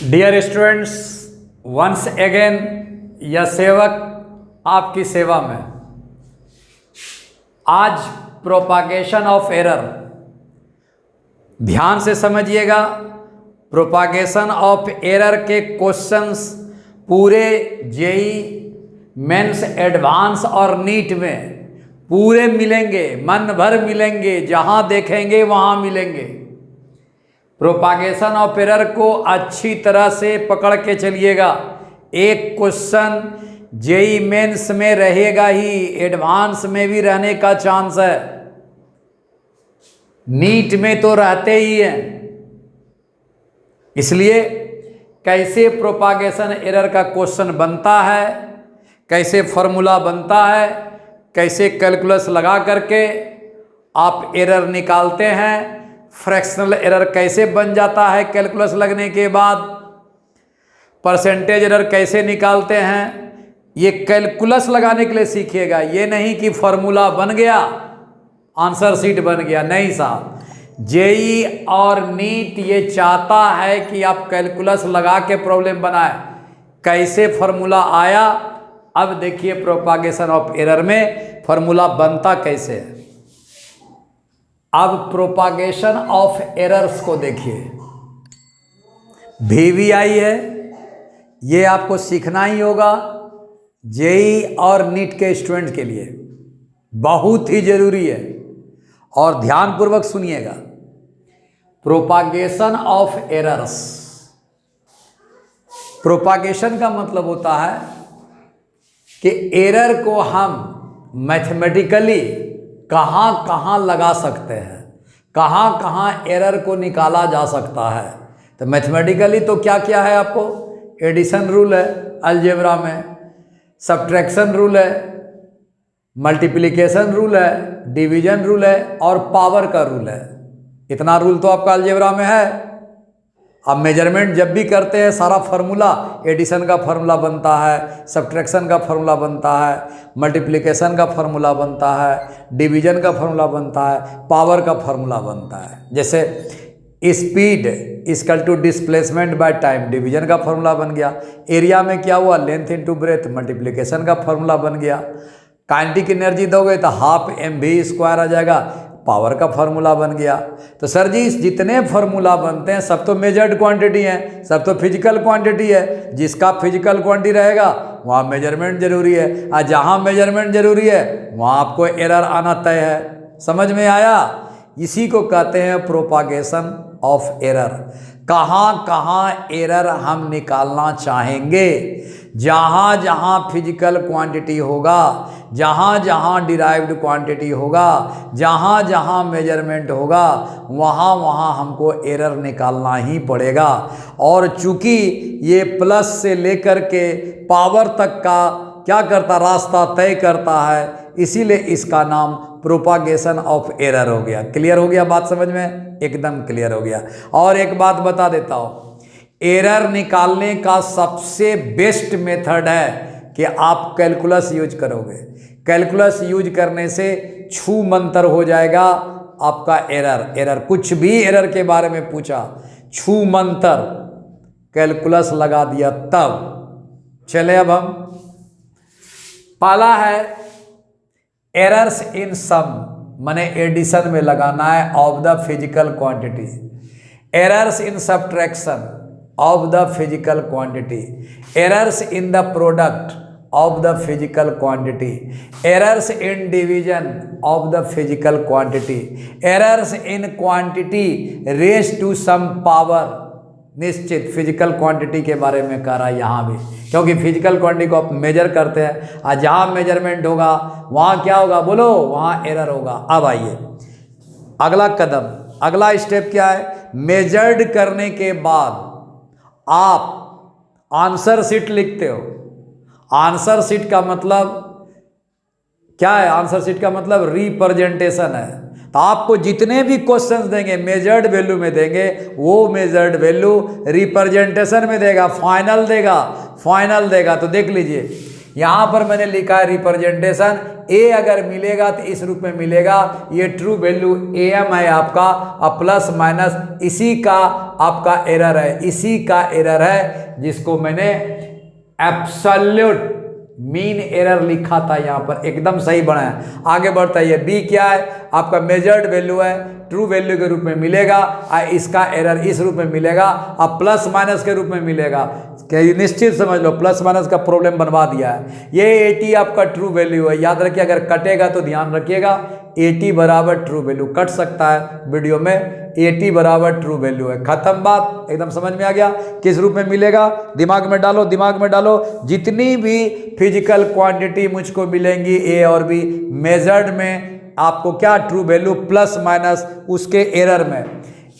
Dear students, once again यह सेवक आपकी सेवा में। आज प्रोपागेशन ऑफ एरर ध्यान से समझिएगा। प्रोपागेशन ऑफ एरर के क्वेश्चंस पूरे जेई मेंस एडवांस और नीट में पूरे मिलेंगे, मन भर मिलेंगे, जहां देखेंगे वहां मिलेंगे। प्रोपागेशन ऑफ एरर को अच्छी तरह से पकड़ के चलिएगा। एक क्वेश्चन जेई मेंस में रहेगा ही, एडवांस में भी रहने का चांस है, नीट में तो रहते ही हैं। इसलिए कैसे प्रोपागेशन एरर का क्वेश्चन बनता है, कैसे फॉर्मूला बनता है, कैसे कैलकुलस लगा करके आप एरर निकालते हैं, फ्रैक्शनल एरर कैसे बन जाता है कैलकुलस लगने के बाद, परसेंटेज एरर कैसे निकालते हैं, ये कैलकुलस लगाने के लिए सीखिएगा। ये नहीं कि फॉर्मूला बन गया आंसर शीट बन गया, नहीं साहब। जेई और नीट ये चाहता है कि आप कैलकुलस लगा के प्रॉब्लम बनाए। कैसे फॉर्मूला आया, अब देखिए प्रोपागेशन ऑफ एरर में फॉर्मूला बनता कैसे है। अब प्रोपागेशन ऑफ एरर्स को देखिए। VVI है, ये आपको सीखना ही होगा जेई और नीट के स्टूडेंट के लिए, बहुत ही जरूरी है और ध्यानपूर्वक सुनिएगा। प्रोपागेशन ऑफ एरर्स, प्रोपागेशन का मतलब होता है कि एरर को हम मैथमेटिकली कहाँ कहाँ लगा सकते हैं, कहाँ कहाँ एरर को निकाला जा सकता है। तो मैथमेटिकली तो क्या क्या है आपको, एडिशन रूल है अलजेब्रा में, सब्ट्रैक्शन रूल है, मल्टीप्लिकेशन रूल है, डिवीजन रूल है और पावर का रूल है। इतना रूल तो आपका अलजेब्रा में है। अब मेजरमेंट जब भी करते हैं सारा फार्मूला, एडिशन का फार्मूला बनता है, सब्ट्रैक्शन का फार्मूला बनता है, मल्टीप्लिकेशन का फार्मूला बनता है, डिवीजन का फार्मूला बनता है, पावर का फार्मूला बनता है। जैसे speed equal to displacement by time, division का फार्मूला बन गया। एरिया में क्या हुआ, लेंथ इनटू ब्रेथ, मल्टीप्लिकेशन का फार्मूला बन गया। काइनेटिक एनर्जी दोगे तो हाफ mv² आ जाएगा, पावर का फार्मूला बन गया। तो सर जी जितने फार्मूला बनते हैं सब तो मेजर्ड क्वांटिटी हैं, सब तो फिजिकल क्वांटिटी है। जिसका फिजिकल क्वांटिटी रहेगा वहाँ मेजरमेंट जरूरी है, और जहाँ मेजरमेंट जरूरी है वहाँ आपको एरर आना तय है। समझ में आया? इसी को कहते हैं प्रोपागेशन ऑफ एरर। कहाँ कहाँ एरर हम निकालना चाहेंगे, जहाँ जहाँ फिजिकल क्वांटिटी होगा, जहाँ जहाँ डिराइव्ड क्वांटिटी होगा, जहाँ जहाँ मेजरमेंट होगा, वहाँ वहाँ हमको एरर निकालना ही पड़ेगा। और चूँकि ये प्लस से लेकर के पावर तक का क्या करता, रास्ता तय करता है, इसीलिए इसका नाम प्रोपागेशन ऑफ एरर हो गया। क्लियर हो गया बात समझ में? एकदम क्लियर हो गया। और एक बात बता देता हूँ, एरर निकालने का सबसे बेस्ट मेथड है कि आप कैलकुलस यूज करोगे। कैलकुलस यूज करने से छू मंतर हो जाएगा आपका एरर कुछ भी एरर के बारे में पूछा, छू मंतर कैलकुलस लगा दिया तब। चले अब हम पहला है एरर्स इन सम, माने एडिशन में लगाना है of the physical quantity. Errors in subtraction of the physical quantity. Errors in the product of the physical quantity. Errors in division of the physical quantity. Errors in quantity raise to some power. निश्चित physical quantity के बारे में कह रहा है यहाँ भी, क्योंकि फिजिकल क्वांटिटी को आप मेजर करते हैं, और जहाँ मेजरमेंट होगा वहाँ क्या होगा, बोलो, वहाँ एरर होगा। अब आइए अगला कदम, अगला स्टेप क्या है। मेजर्ड करने के बाद आप आंसर शीट लिखते हो। आंसर शीट का मतलब क्या है? आंसर शीट का मतलब रिप्रेजेंटेशन है। तो आपको जितने भी क्वेश्चंस देंगे मेजर्ड वैल्यू में देंगे, वो मेजर्ड वैल्यू रिप्रेजेंटेशन में देगा, फाइनल देगा। तो देख लीजिए यहाँ पर मैंने लिखा है रिप्रेजेंटेशन ए अगर मिलेगा तो इस रूप में मिलेगा, ये ट्रू वैल्यू AM है आपका, और प्लस माइनस इसी का आपका एरर है, इसी का एरर है जिसको मैंने एब्सोल्यूट मीन एरर लिखा था। यहाँ पर एकदम सही बनाया। आगे बढ़ता है, ये बी क्या है आपका मेजर्ड वैल्यू है, ट्रू वैल्यू के रूप में मिलेगा, और इसका एरर इस रूप में मिलेगा, अब प्लस माइनस के रूप में मिलेगा। क्या निश्चित समझ लो, प्लस माइनस का प्रॉब्लम बनवा दिया है। ये 80 आपका ट्रू वैल्यू है, याद रखिए, अगर कटेगा तो ध्यान रखिएगा 80 बराबर ट्रू वैल्यू, कट सकता है वीडियो में, 80 बराबर ट्रू वैल्यू है। खत्म बात, एकदम समझ में आ गया। किस रूप में मिलेगा, दिमाग में डालो, दिमाग में डालो। जितनी भी फिजिकल क्वांटिटी मुझको मिलेंगी ए और बी, मेजर्ड में आपको क्या ट्रू वैल्यू प्लस माइनस उसके एरर में,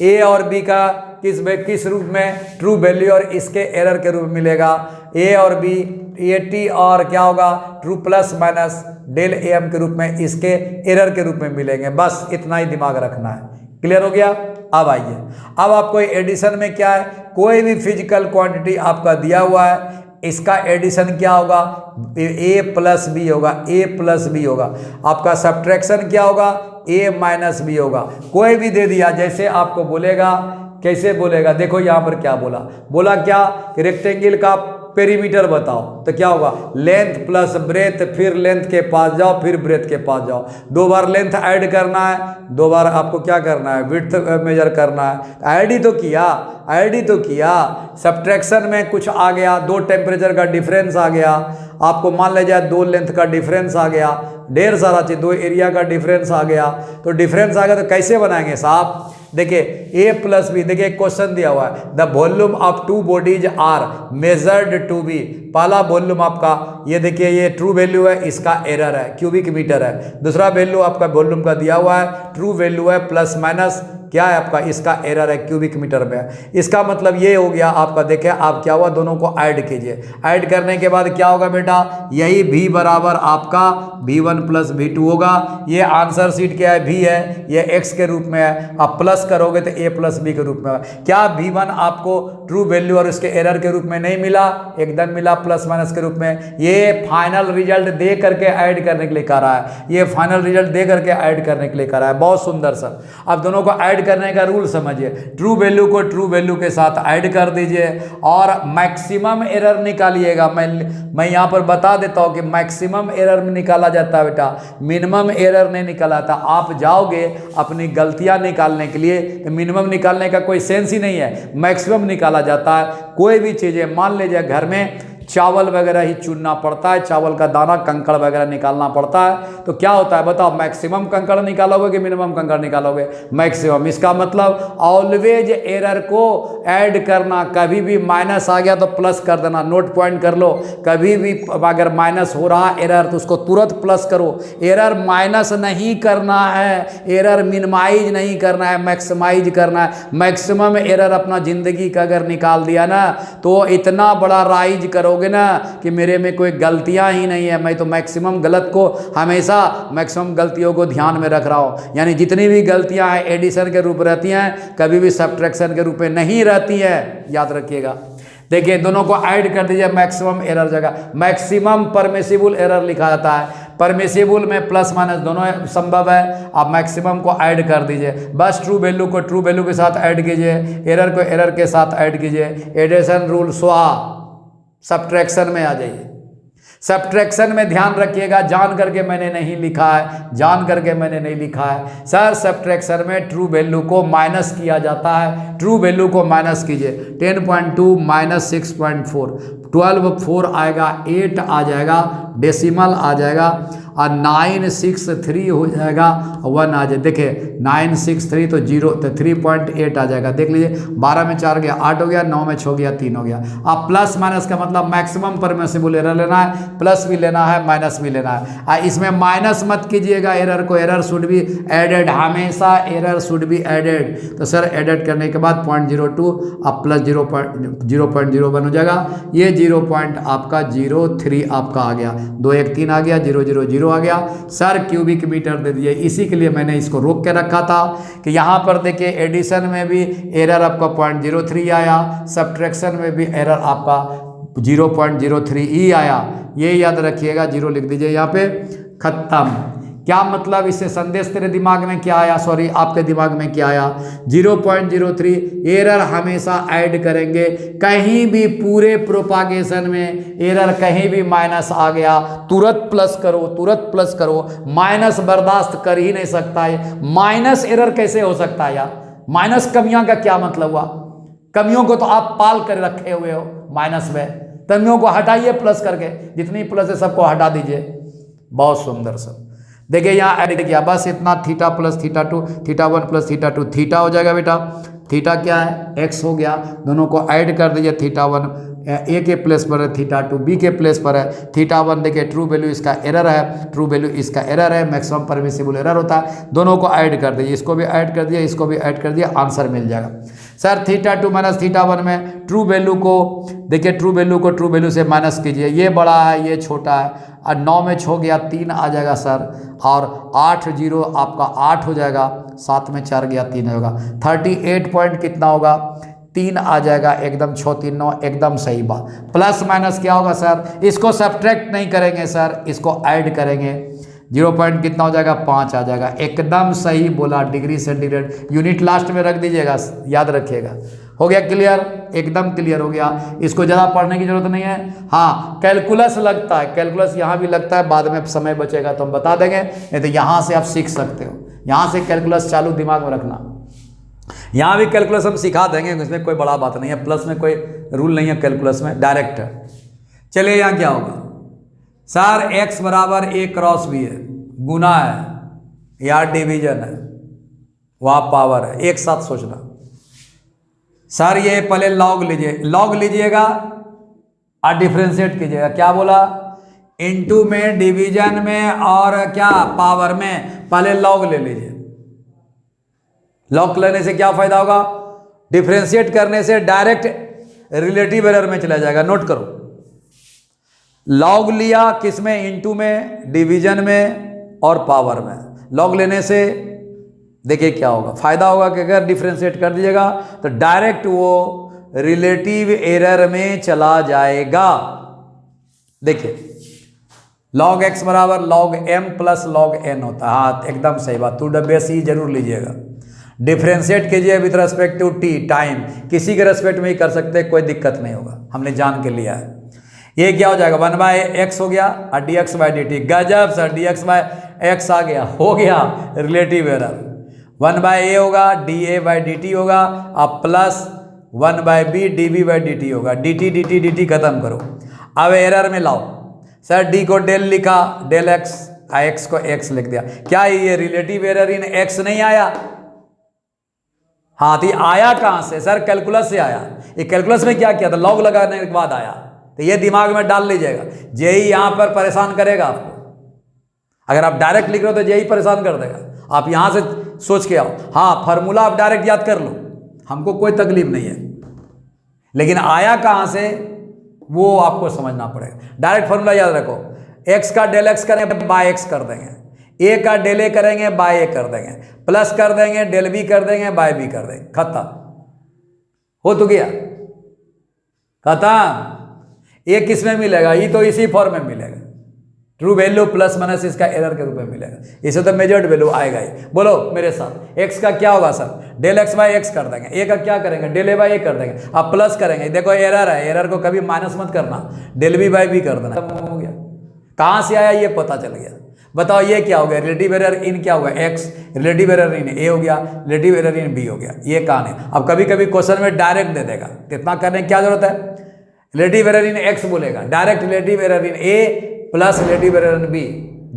ए और बी का किस रूप में ट्रू वैल्यू और इसके एरर के रूप में मिलेगा। ए और बी 80 और क्या होगा true plus minus del AM के रूप में इसके एरर के रूप में मिलेंगे। बस इतना ही दिमाग रखना है। क्लियर हो गया। अब आइए, अब आपको एडिशन में क्या है, कोई भी फिजिकल क्वांटिटी आपका दिया हुआ है, इसका एडिशन क्या होगा, A प्लस बी होगा, A प्लस बी होगा। आपका सब्ट्रैक्शन क्या होगा, A माइनस बी होगा। कोई भी दे दिया, जैसे आपको बोलेगा, कैसे बोलेगा, देखो यहाँ पर क्या बोला क्या कि रेक्टेंगल का पेरीमीटर बताओ, तो क्या होगा लेंथ प्लस ब्रेथ, फिर लेंथ के पास जाओ, फिर ब्रेथ के पास जाओ, 2 बार लेंथ ऐड करना है, 2 बार आपको क्या करना है विड्थ मेजर करना है। ऐड ही तो किया। सब्ट्रैक्शन में कुछ आ गया, 2 टेम्परेचर का डिफरेंस आ गया, आपको मान लीजिए 2 लेंथ का डिफरेंस आ गया, ढेर सारा चीज, 2 एरिया का डिफरेंस आ गया, तो डिफरेंस आ गया तो कैसे बनाएंगे साहब, देखिए A प्लस बी, देखिए क्वेश्चन दिया हुआ है, the volume of 2 bodies are measured to be. पहला वॉल्यूम आपका ये देखिए, ये ट्रू वैल्यू है, इसका एरर है, क्यूबिक मीटर है। दूसरा वैल्यू आपका वॉल्यूम का दिया हुआ है, ट्रू वैल्यू है प्लस माइनस क्या है आपका, इसका एरर है, क्यूबिक मीटर में। इसका मतलब ये हो गया आपका, देखिए आप क्या हुआ, दोनों को ऐड कीजिए। ऐड करने के बाद क्या होगा बेटा, यही V बराबर आपका V1 प्लस V2 होगा। ये आंसर शीट क्या है, V है, ये X के रूप में है, आप प्लस करोगे तो A प्लस B के रूप में होगा। क्या V1 आपको ट्रू वैल्यू और इसके एरर के रूप में नहीं मिला, एकदम मिला प्लस माइनस के रूप में। ये फाइनल रिजल्ट दे करके ऐड करने के लिए कह रहा है, ये फाइनल रिजल्ट दे करके ऐड करने के लिए कह रहा है। बहुत सुंदर सर। अब दोनों को ऐड करने का रूल समझिए, ट्रू वैल्यू को ट्रू वैल्यू के साथ ऐड कर दीजिए और मैक्सिमम एरर निकालिएगा। मैं यहाँ पर बता देता हूँ कि मैक्सिमम एरर में निकाला जाता है बेटा, मिनिमम एरर नहीं निकाला था। आप जाओगे अपनी गलतियाँ निकालने के लिए तो मिनिमम निकालने का कोई सेंस ही नहीं है, मैक्सिमम निकाला जाता है। कोई भी चीज़ें, मान लीजिए घर में चावल वगैरह ही चुनना पड़ता है, चावल का दाना कंकड़ वगैरह निकालना पड़ता है, तो क्या होता है बताओ, मैक्सिमम कंकड़ निकालोगे कि मिनिमम कंकड़ निकालोगे, मैक्सिमम। इसका मतलब ऑलवेज एरर को ऐड करना, कभी भी माइनस आ गया तो प्लस कर देना, नोट पॉइंट कर लो। कभी भी अगर माइनस हो रहा एरर तो उसको तुरंत प्लस करो। एरर माइनस नहीं करना है, एरर मिनिमाइज नहीं करना है, मैक्सिमाइज करना है। मैक्सिमम एरर अपना जिंदगी का अगर निकाल दिया ना तो इतना बड़ा राइज करो ना कि मेरे में कोई गलतियां ही नहीं है। मैं तो मैक्सिमम गलत को हमेशा मैक्सिमम गलतियों को ध्यान में रख रहा हूं, यानी जितनी भी गलतियां हैं एडिशन के रूप रहती हैं, कभी भी सब्ट्रैक्शन के रूप में नहीं रहती है, याद रखिएगा। देखिए दोनों को ऐड कर दीजिए, मैक्सिमम एरर जगह मैक्सिमम परमिसिबल एरर लिखा जाता है। परमिसिबल में प्लस माइनस दोनों संभव है, आप मैक्सिमम को ऐड कर दीजिए। बस ट्रू वैल्यू को ट्रू वैल्यू के साथ ऐड कीजिए, एरर को एरर के साथ ऐड कीजिए। एडिशन रूल स्वाहा, सब्ट्रैक्शन में आ जाइए। सब्ट्रैक्शन में ध्यान रखिएगा, जान करके मैंने नहीं लिखा है, जान करके मैंने नहीं लिखा है सर। सब्ट्रैक्शन में ट्रू वैल्यू को माइनस किया जाता है, ट्रू वैल्यू को माइनस कीजिए। 10.2 माइनस 6.4, 12 4 आएगा, 8 आ जाएगा, डेसिमल आ जाएगा और 963 हो जाएगा, 1 आ जाए। देखिए 963 तो 0 तो 3.8 आ जाएगा। देख लीजिए 12 में 4 गया 8 हो गया, 9 में 6 गया 3 हो गया। अब प्लस माइनस का मतलब मैक्सिमम परमिसिबल एरर लेना है, प्लस भी लेना है, माइनस भी लेना है। इसमें माइनस मत कीजिएगा एरर को, एरर शुड बी एडेड, हमेशा एरर शुड बी एडेड। तो सर एडेड करने के बाद 0.02 अब प्लस 0.01 हो जाएगा। ये 0 पॉइंट आपका 03 आपका आ गया, 2 1 3 आ गया, 0 0 0 आ गया। सर क्यूबिक मीटर दे दिए, इसी के लिए मैंने इसको रोक के रखा था कि यहाँ पर देखिए एडिशन में भी एरर आपका 0.03 आया, सब्ट्रैक्शन में भी एरर आपका 0.03 ई आया, ये याद रखिएगा, 0 लिख दीजिए यहाँ पे, खत्म। क्या मतलब, इससे संदेश तेरे दिमाग में क्या आया, सॉरी आपके दिमाग में क्या आया, 0.03 एरर हमेशा ऐड करेंगे, कहीं भी पूरे प्रोपागेशन में एरर कहीं भी माइनस आ गया तुरंत प्लस करो, तुरंत प्लस करो, माइनस बर्दाश्त कर ही नहीं सकता है। माइनस एरर कैसे हो सकता है यार, माइनस कमियां का क्या मतलब हुआ, कमियों को तो आप पाल कर रखे हुए हो माइनस में, कमियों को हटाइए प्लस करके, जितनी प्लस है सबको हटा दीजिए। बहुत सुंदर सब, देखिए यहाँ ऐड किया, बस इतना, theta plus theta 2, theta 1 plus theta 2, theta हो जाएगा बेटा, थीटा क्या है, एक्स हो गया, दोनों को ऐड कर दीजिए, थीटा 1 ए के प्लेस पर है, थीटा 2 बी के प्लेस पर है, थीटा 1 देखिए ट्रू वैल्यू इसका एरर है, ट्रू वैल्यू इसका एरर है, मैक्सिमम परमिसिबल एरर होता है, दोनों को ऐड कर दीजिए, इसको भी ऐड कर दिया, इसको भी ऐड कर दिया, आंसर मिल जाएगा। सर थीटा 2 माइनस थीटा 1 में ट्रू वैल्यू को देखिए, ट्रू वैल्यू को ट्रू वैल्यू से माइनस कीजिए, ये बड़ा है ये छोटा है, और 9 में छो गया 3 आ जाएगा सर, और 8 0 आपका 8 हो जाएगा, 7 में 4 गया 3 होगा, 38 पॉइंट कितना होगा, 3 आ जाएगा, एकदम 6 3 9, एकदम सही बात। प्लस माइनस क्या होगा सर, इसको सब्ट्रैक्ट नहीं करेंगे सर, इसको ऐड करेंगे, 0 पॉइंट कितना हो जाएगा, 5 आ जाएगा, एकदम सही बोला, डिग्री सेंटीग्रेड, यूनिट लास्ट में रख दीजिएगा, याद रखिएगा। हो गया क्लियर, एकदम क्लियर हो गया, इसको ज़्यादा पढ़ने की जरूरत नहीं है। हाँ कैलकुलस लगता है, कैलकुलस यहाँ भी लगता है, बाद में समय बचेगा तो हम बता देंगे, नहीं तो यहाँ से आप सीख सकते हो, यहाँ से कैलकुलस चालू दिमाग में रखना, यहाँ भी कैलकुलस हम सिखा देंगे, इसमें कोई बड़ा बात नहीं है, प्लस में कोई रूल नहीं है कैलकुलस में, डायरेक्ट है। चलिए यहाँ क्या होगा सर, x बराबर a क्रॉस b है, गुना है या डिवीजन है, वहाँ पावर है, एक साथ सोचना सर। ये पहले लॉग लीजिए, लॉग लीजिएगा और डिफ्रेंशिएट कीजिएगा, क्या बोला, इनटू में, डिवीजन में और क्या पावर में, पहले लॉग ले लीजिए। लॉग लेने से क्या फायदा होगा, डिफ्रेंशिएट करने से डायरेक्ट रिलेटिव एरर में चला जाएगा, नोट करो। लॉग लिया किस में, इनटू में, डिवीजन में और पावर में, लॉग लेने से देखिए क्या होगा, फायदा होगा कि अगर डिफ्रेंशिएट कर दीजिएगा तो डायरेक्ट वो रिलेटिव एरर में चला जाएगा। देखिए लॉग एक्स बराबर log m plus log n होता है, हाँ एकदम सही बात, 2WC जरूर लीजिएगा। डिफ्रेंशिएट कीजिए with respect to T, time, किसी के रेस्पेक्ट में ही कर सकते हैं, कोई दिक्कत नहीं होगा, हमने जान के लिया है। ये क्या हो जाएगा, 1/x हो गया और dx/dt, गजब सर, dx/x आ गया, हो गया रिलेटिव एरर, 1/a होगा, dA/dt होगा, अब प्लस 1/b dB/dt होगा, dt खत्म करो। अब एरर में लाओ सर, d को डेल लिखा, डेल x, x को x लिख दिया, क्या ये रिलेटिव एरर इन x नहीं आया, हाँ तो आया कहाँ से सर, कैलकुलस से आया। ये कैलकुलस में क्या किया था, लॉग लगाने के बाद आया, तो ये दिमाग में डाल लीजिएगा, जेई यहाँ पर परेशान करेगा आपको, अगर आप डायरेक्ट लिख रहे हो तो जेई परेशान कर देगा, आप यहाँ से सोच के आओ, हाँ फार्मूला आप डायरेक्ट याद कर लो, हमको कोई तकलीफ नहीं है, लेकिन आया कहाँ से वो आपको समझना पड़ेगा। डायरेक्ट फार्मूला याद रखो, x का डेल x करेंगे बाय x कर देंगे, a का डेल a करेंगे बाय a कर देंगे, प्लस कर देंगे, डेल b कर देंगे, बाय b कर देंगे, खत्म, हो तो गया, खत्म। ये किस में मिलेगा, ये तो इसी फॉर्म में मिलेगा, ट्रू वैल्यू प्लस माइनस इसका एरर के रूप में मिलेगा, इसे तो मेजर्ड वैल्यू आएगा ही। बोलो मेरे साथ, x का क्या होगा sir, del x by x कर देंगे, a का क्या करेंगे, डेल a बाय a कर देंगे, अब प्लस करेंगे, देखो एरर है, एरर को कभी माइनस मत करना, डेल b बाय b कर देना, हो गया। कहाँ से आया ये पता चल गया, बताओ ये क्या हो गया, रिलेटिव एरर इन क्या हो गया, x, relative error in a हो गया, रिलेटिव एरर इन b हो गया, ये कहानी। अब कभी कभी क्वेश्चन में डायरेक्ट दे देगा, इतना करने की क्या जरूरत है, रिलेटिव एरर इन x बोलेगा, direct relative error in a plus relative error in b,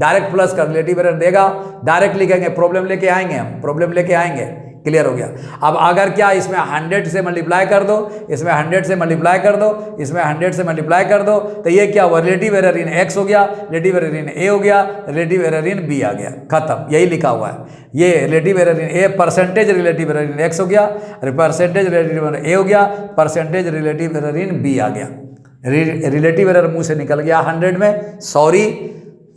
direct plus कर रिलेटिव एरर देगा, डायरेक्ट लिखेंगे, प्रॉब्लम लेके आएंगे हम, प्रॉब्लम लेके आएंगे, क्लियर हो गया। अब अगर क्या इसमें 100 से मल्टीप्लाई कर दो, इसमें 100 से मल्टीप्लाई कर दो, इसमें 100 से मल्टीप्लाई कर दो, तो ये क्या हुआ, रिलेटिव एरर इन x हो गया, रिलेटिव एरर इन a हो गया, रिलेटिव एरर इन b आ गया, खत्म, यही लिखा हुआ है। ये relative error in a percentage relative error in x हो गया, परसेंटेज रिलेटिव एरर a हो गया, percentage relative error in b आ गया। रिलेटिव एरर मुंह से निकल गया 100 में, सॉरी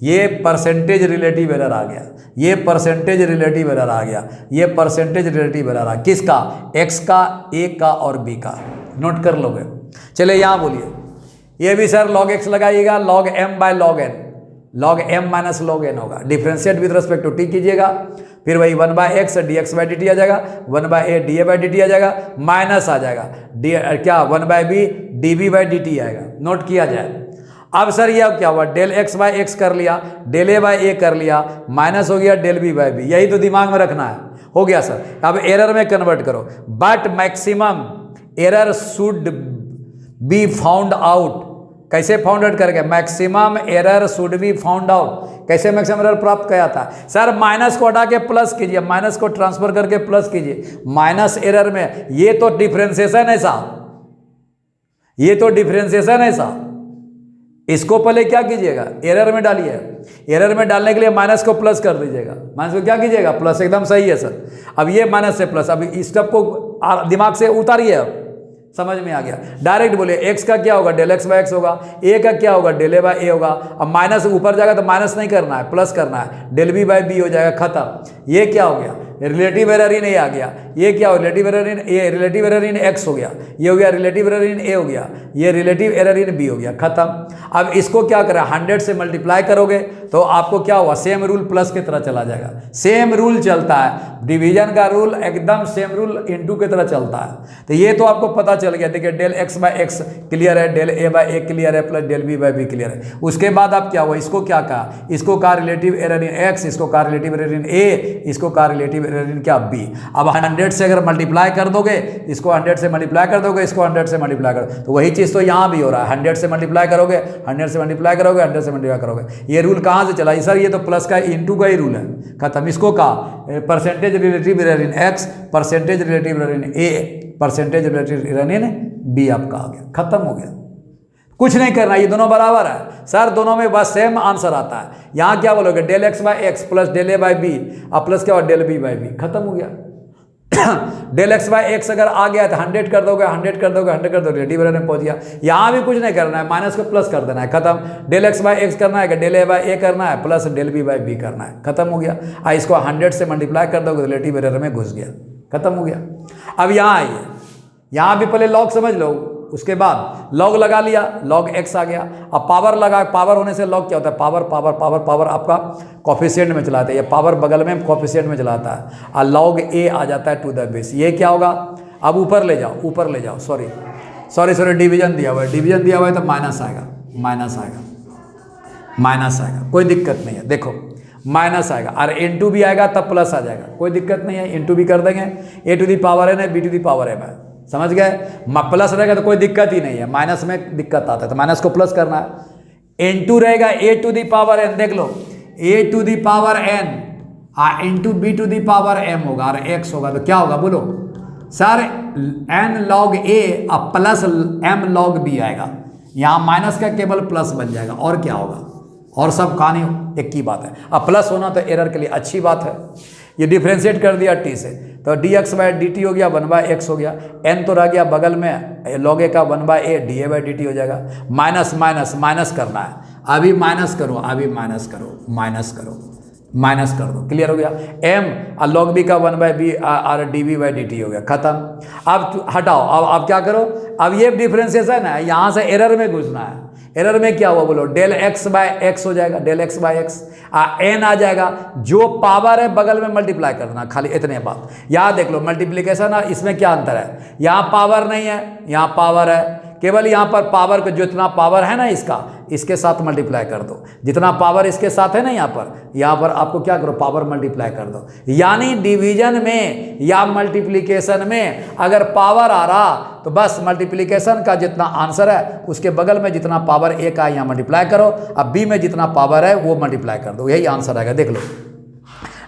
ये परसेंटेज रिलेटिव एरर आ गया, ये परसेंटेज रिलेटिव एरर आ गया, ये परसेंटेज रिलेटिव एरर आ, किसका, x का, a का और b का, नोट कर लोगे। चले यहाँ बोलिए, ये भी सर log x लगाइएगा, log m by log n, log m minus log n होगा। Differentiate with respect to t कीजिएगा, फिर वही 1 by x dx by dt आ जाएगा, 1 by a da by dt आ जाएगा, माइनस आ जाएगा क्या 1 by b db by dt आएगा। नोट किया जाए। अब सर ये अब क्या हुआ, डेल एक्स बाय एक्स कर लिया, डेल ए बाय ए कर लिया, माइनस हो गया डेल बी बाय बी, यही तो दिमाग में रखना है। हो गया सर। अब एरर में कन्वर्ट करो, but maximum error should be found out. कैसे फाउंड आउट करेंगे, maximum error should be found out. कैसे मैक्सिमम एरर प्राप्त किया था सर, माइनस को हटा के प्लस कीजिए, माइनस को ट्रांसफर करके प्लस कीजिए। माइनस एरर में ये तो डिफ्रेंसिएशन है साहब, ये तो डिफ्रेंसिएशन है साहब। इसको पहले क्या कीजिएगा, एरर में डालिए। एरर में डालने के लिए माइनस को प्लस कर दीजिएगा, माइनस को क्या कीजिएगा प्लस, एकदम सही है सर। अब ये माइनस से प्लस, अब इस स्टेप को दिमाग से उतारिए, अब समझ में आ गया। डायरेक्ट बोलिए एक्स का क्या होगा, डेल एक्स बाई एक्स होगा, ए का क्या होगा, डेल ए बाई ए होगा। अब माइनस ऊपर जाएगा तो माइनस नहीं करना है, प्लस करना है, डेल बी बाई बी हो जाएगा, खत्म। ये क्या हो गया, रिलेटिव एरर इन ए आ गया। ये क्या हो, relative error in A, relative error in x हो गया, ये हो गया रिलेटिव एरर इन ए हो गया, ये रिलेटिव एरर इन बी हो गया, खत्म। अब इसको क्या करें, 100 से मल्टीप्लाई करोगे तो आपको क्या हुआ, सेम रूल प्लस की तरह चला जाएगा। सेम रूल चलता है, डिवीजन का रूल एकदम सेम रूल इनटू की तरह चलता है। तो ये तो आपको पता चल गया। देखिए del x by x clear है, del a by a clear है, plus del b by b clear है। उसके बाद आप क्या हुआ, इसको क्या कहा, इसको कहा रिलेटिव एरर इन एक्स, इसको कहा रिलेटिव एरर इन ए, इसको कहा रिलेटिव एरर इन क्या बी। अब 100 से अगर मल्टीप्लाई कर दोगे, इसको 100 से मल्टीप्लाई कर दोगे, इसको 100 से मल्टीप्लाई कर दो, तो वही चीज़ तो यहाँ भी हो रहा है। 100 से मल्टीप्लाई करोगे, 100 से मल्टीप्लाई करोगे, 100 से मल्टीप्लाई करोगे। ये रूल कहाँ से चला सर, ये तो प्लस का इनटू का ही रूल है, खत्म। इसको कहा percentage relative error in x, percentage relative error in a, percentage relative error in b आपका आ गया, खत्म हो गया। कुछ नहीं करना, ये दोनों बराबर है सर, दोनों में बस सेम आंसर आता है। यहाँ क्या बोलोगे, del x by x plus del a by b, अब प्लस क्या हुआ डेल बी बाय बी, खत्म हो गया। डेल एक्स बाय एक्स अगर आ गया तो 100 कर दोगे, 100 कर दोगे, 100 कर दोगे, रिलेटिव एरर में पहुंच गया। यहाँ भी कुछ नहीं करना है, माइनस को प्लस कर देना है, खत्म। डेल एक्स बाय एक्स करना है, डेल ए बाय ए करना है, plus del b by b करना है, खत्म हो गया। इसको 100 से मल्टीप्लाई कर दोगे, रिलेटिव एरर में घुस गया, खत्म हो गया। अब यहाँ आइए, यहाँ भी पहले लॉग समझ लो, उसके बाद लॉग लगा लिया, लॉग एक्स आ गया। अब पावर लगा, पावर होने से लॉग क्या होता है, पावर पावर पावर पावर आपका कॉफिशिएंट में चलाता है, ये पावर बगल में कॉफिशिएंट में चलाता है, और लॉग ए आ जाता है टू द बेस। ये क्या होगा, अब ऊपर ले जाओ, ऊपर ले जाओ, सॉरी डिवीजन दिया हुआ है, डिवीजन दिया हुआ है तो माइनस आएगा, माइनस आएगा, माइनस आएगा, कोई दिक्कत नहीं है। देखो माइनस आएगा, और इनटू भी आएगा तब प्लस आ जाएगा, कोई दिक्कत नहीं है, इनटू भी कर देंगे। ए टू दी पावर है ना, बी टू दी पावर है, मैं समझ गए। प्लस रहेगा तो कोई दिक्कत ही नहीं है, माइनस में दिक्कत आता है, तो माइनस को प्लस करना है। इनटू रहेगा a to the power n, देख लो a to the power n into b to the power m होगा, और एक्स होगा, तो क्या होगा बोलो sir, n log a plus m log b आएगा। यहाँ माइनस का केवल प्लस बन जाएगा, और क्या होगा, और सब कहानी एक ही बात है। अब प्लस होना तो एरर के लिए अच्छी बात है। ये डिफ्रेंशिएट कर दिया टी से, तो D x by d t हो गया, 1 बाय एक्स हो गया, एन तो रह गया बगल में, लॉग ए का 1 by a d a by d t हो जाएगा। माइनस माइनस माइनस करना है, अभी माइनस करो, अभी माइनस करो, माइनस करो, माइनस कर दो, क्लियर हो गया। एम और लॉग बी का 1 बाय बी और d b by d t हो गया, खत्म। अब हटाओ, अब क्या करो, अब ये डिफ्रेंशिएशन है, यहाँ से एरर में घुसना है। एरर में क्या हुआ बोलो, डेल एक्स बाय एक्स हो जाएगा, del x by x, n आ जाएगा, जो पावर है बगल में मल्टीप्लाई कर देना, खाली इतने बात। यहाँ देख लो मल्टीप्लीकेशन, इसमें क्या अंतर है, यहाँ पावर नहीं है, यहाँ पावर है, केवल यहाँ पर पावर को जितना पावर है ना इसका, इसके साथ मल्टीप्लाई कर दो, जितना पावर इसके साथ है ना यहाँ पर आपको क्या करो, पावर मल्टीप्लाई कर दो। यानी डिवीजन में या मल्टीप्लिकेशन में अगर पावर आ रहा तो बस मल्टीप्लिकेशन का जितना आंसर है उसके बगल में जितना पावर ए का यहाँ मल्टीप्लाई करो, अब बी में जितना पावर है वो मल्टीप्लाई कर दो, यही आंसर आएगा। देख लो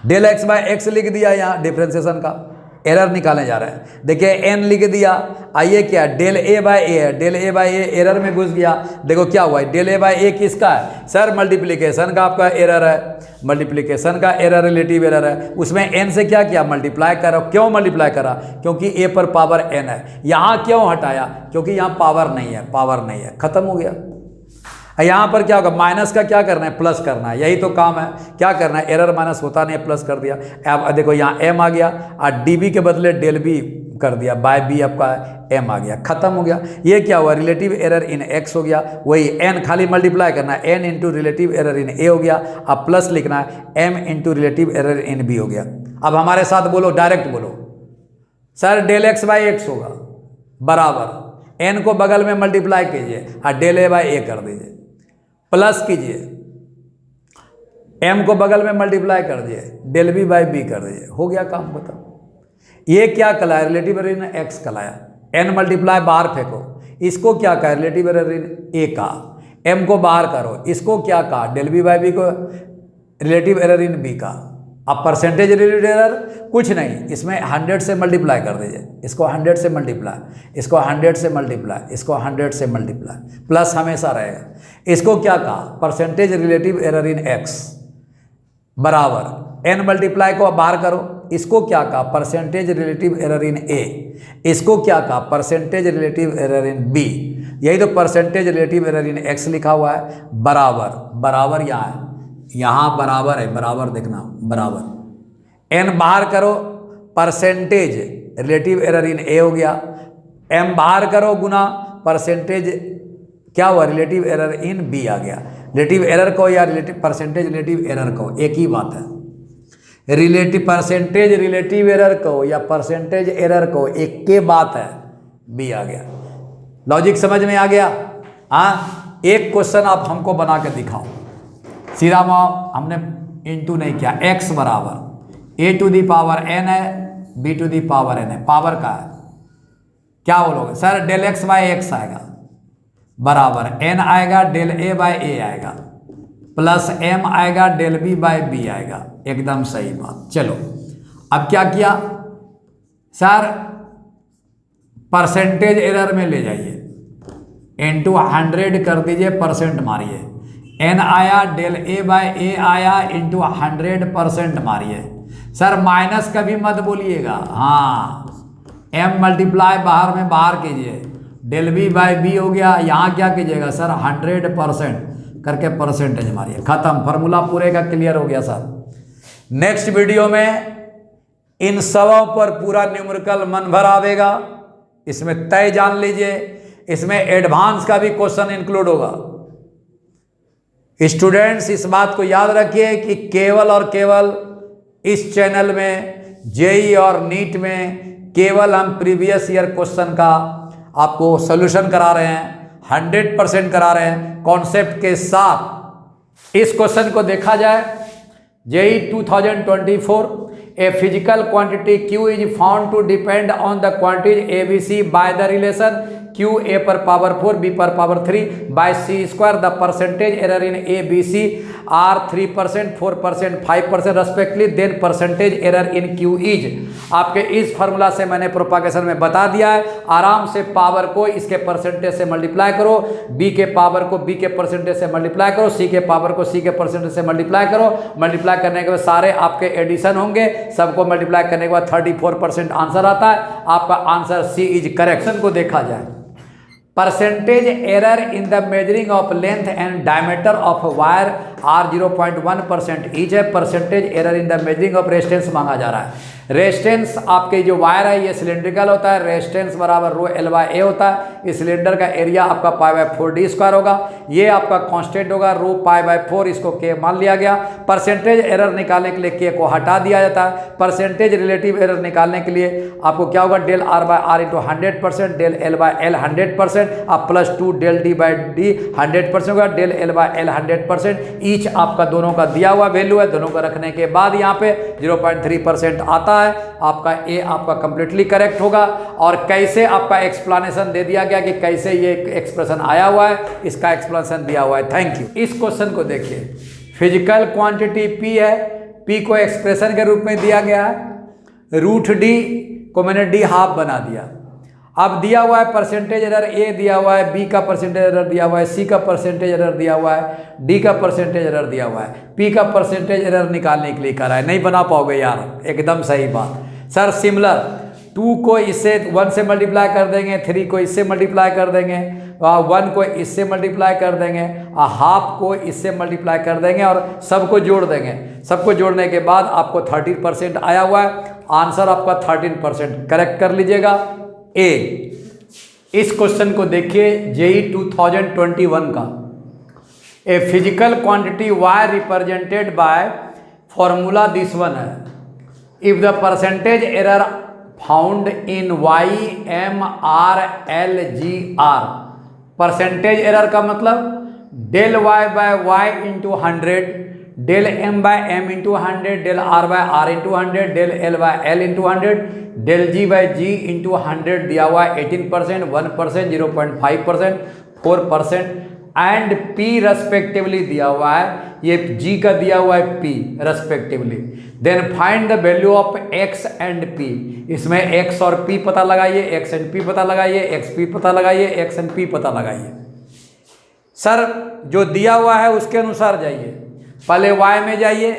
डेल एक्स बाय एक्स लिख दिया, यहाँ डिफ्रेंसिएशन का एरर निकालने जा रहे हैं। देखिए एन लिख दिया, आइए क्या डेल ए बाय ए है, del a by A error में घुस गया। देखो क्या हुआ, डेल ए बाय ए किसका है सर, मल्टीप्लिकेशन का आपका एरर है, मल्टीप्लिकेशन का एरर रिलेटिव एरर है, उसमें एन से क्या किया, मल्टीप्लाई करो। क्यों मल्टीप्लाई करा, क्योंकि ए पर पावर एन है। यहाँ क्यों हटाया, क्योंकि यहाँ पावर नहीं है, पावर नहीं है, खत्म हो गया। यहाँ पर क्या होगा, माइनस का क्या करना है, प्लस करना है, यही तो काम है। क्या करना है, एरर माइनस होता नहीं है, प्लस कर दिया। अब देखो यहाँ एम आ गया, और डी बी के बदले डेल बी कर दिया, बाय बी आपका m आ गया, खत्म हो गया। ये क्या हुआ, रिलेटिव एरर इन x हो गया, वही n खाली मल्टीप्लाई करना है, n into relative error in a हो गया, अब प्लस लिखना है m into relative error in b हो गया। अब हमारे साथ बोलो, डायरेक्ट बोलो sir del x by x होगा बराबर n को बगल में मल्टीप्लाई कीजिए और डेल a बाई a कर दीजिए, प्लस कीजिए m को बगल में मल्टीप्लाई कर दिए, डेल बी बाई बी कर दीजिए, हो गया काम खत्म। ये क्या कहलाया, रिलेटिव एरर इन x कहलाया, n मल्टीप्लाई बाहर फेंको, इसको क्या कहा, रिलेटिव एरर इन a का, m को बाहर करो, इसको क्या कहा, डेल बी बाई बी को रिलेटिव एरर इन b का। अब परसेंटेज रिलेटिव एरर कुछ नहीं, इसमें 100 से मल्टीप्लाई कर दीजिए, इसको 100 से मल्टीप्लाई, इसको 100 से मल्टीप्लाई, इसको 100 से मल्टीप्लाई, प्लस हमेशा रहेगा। इसको क्या कहा, परसेंटेज रिलेटिव एरर इन x बराबर n मल्टीप्लाई को बाहर करो, इसको क्या कहा, percentage relative error in a, इसको क्या कहा, percentage relative error in b, यही तो परसेंटेज रिलेटिव एरर इन x लिखा हुआ है, बराबर बराबर यहाँ है, यहाँ बराबर है, बराबर देखना बराबर, n बाहर करो, percentage relative error in a हो गया, m बाहर करो गुना परसेंटेज क्या हुआ, रिलेटिव एरर इन b आ गया। रिलेटिव एरर को या रिलेटिव परसेंटेज रिलेटिव एरर को एक ही बात है, रिलेटिव परसेंटेज रिलेटिव एरर को या परसेंटेज एरर को एक के बात है, b आ गया। लॉजिक समझ में आ गया। हाँ, एक क्वेश्चन आप हमको बना के दिखाओ, सीधा हमने इंटू नहीं किया, x बराबर a to the power n है, b to the power n है, पावर का है, क्या बोलोगे sir, del x by x आएगा बराबर n आएगा, डेल a बाई a आएगा, प्लस m आएगा, डेल b बाई b आएगा, एकदम सही बात। चलो अब क्या किया सर, परसेंटेज एरर में ले जाइए, इंटू 100 कर दीजिए, परसेंट मारिए, n आया, डेल a बाई a आया, इंटू 100% मारिए। सर माइनस कभी मत बोलिएगा, हाँ m मल्टीप्लाई बाहर में बाहर कीजिए, डेल बी बाई बी हो गया, यहाँ क्या कीजिएगा सर, 100% करके परसेंटेज मारिए, खत्म, फार्मूला पूरे का क्लियर हो गया सर। नेक्स्ट वीडियो में इन सबों पर पूरा न्यूमेरिकल मन भर आवेगा, इसमें तय जान लीजिए, इसमें एडवांस का भी क्वेश्चन इंक्लूड होगा। स्टूडेंट्स इस बात को याद रखिए कि केवल और केवल इस चैनल में जेई और नीट में केवल हम प्रीवियस ईयर क्वेश्चन का आपको सोल्यूशन करा रहे हैं, 100% करा रहे हैं कॉन्सेप्ट के साथ। इस क्वेश्चन को देखा जाए, JEE 2024, a physical quantity Q is found to depend on the quantities ABC by the relation Q A पर पावर 4 B पर power 3 by C square, the percentage error in A B C are 3%, 4%, 5% respectively, then percentage error in Q is. आपके इस formula से मैंने propagation में बता दिया है, आराम से पावर को इसके परसेंटेज से मल्टीप्लाई करो, B के पावर को B के परसेंटेज से मल्टीप्लाई करो, C के पावर को C के परसेंटेज से मल्टीप्लाई करो, मल्टीप्लाई करने के बाद सारे आपके एडिशन होंगे, सबको मल्टीप्लाई करने के बाद 34% आंसर आता है, आपका आंसर C इज करेक्शन को देखा जाए। Percentage error in the measuring of length and diameter of wire are 0.1% each है, percentage error in the measuring of resistance मांगा जा रहा है। रेजिस्टेंस आपके जो वायर है ये सिलेंड्रिकल होता है, रेजिस्टेंस बराबर रो एल बाय ए होता है, इस सिलेंडर का एरिया आपका पाई बाय 4d स्क्वायर होगा, ये आपका कांस्टेंट होगा रो पाई बाय 4, इसको के मान लिया गया। परसेंटेज एरर निकालने के लिए के को हटा दिया जाता है, परसेंटेज रिलेटिव एरर निकालने के लिए आपको क्या होगा, del R by R into 100%, del L by L 100%, अब plus 2 del D by D 100% होगा, del L by L 100%, each आपका दोनों का दिया हुआ वैल्यू है, दोनों का रखने के बाद यहाँ पे 0.3% आता है, आपका ए आपका कंप्लीटली करेक्ट होगा। और कैसे आपका एक्सप्लेनेशन दे दिया गया कि कैसे ये एक्सप्रेशन आया हुआ है, इसका एक्सप्लेनेशन दिया हुआ है। Thank you. इस क्वेश्चन को देखिए, फिजिकल क्वांटिटी P है, P को एक्सप्रेशन के रूप में दिया गया है, रूट डी को मैंने डी हाफ बना दिया। अब दिया हुआ है परसेंटेज एरर ए दिया हुआ है, बी का परसेंटेज एरर दिया हुआ है, सी का परसेंटेज एरर दिया हुआ है, डी का परसेंटेज एरर दिया हुआ है, पी का परसेंटेज एरर निकालने के लिए करा है। नहीं बना पाओगे यार, एकदम सही बात सर। सिमिलर 2 को इससे 1 से मल्टीप्लाई कर देंगे, 3 को इससे मल्टीप्लाई कर देंगे, 1 को इससे मल्टीप्लाई कर देंगे, हाफ को इससे मल्टीप्लाई कर देंगे और सबको जोड़ देंगे। सबको जोड़ने के बाद आपको 13% आया हुआ है, आंसर आपका 13%। करेक्ट कर लीजिएगा ए। इस क्वेश्चन को देखिए जेई 2021 का। A physical quantity y represented by formula this one है। If the percentage error found in YMRLGR, percentage error का मतलब del y by y into 100, del m by m into 100, del r by r into 100, del l by l into 100, del g by g into 100 दिया हुआ है 18%, 1%, 0.5%, 4% and p respectively दिया हुआ है। ये g का दिया हुआ है p respectively. Then find the value of x and p। इसमें x और p पता लगाइए, x एंड p पता लगाइए, xp पता लगाइए, x एंड p पता लगाइए। सर जो दिया हुआ है उसके अनुसार जाइए। पहले y में जाइए,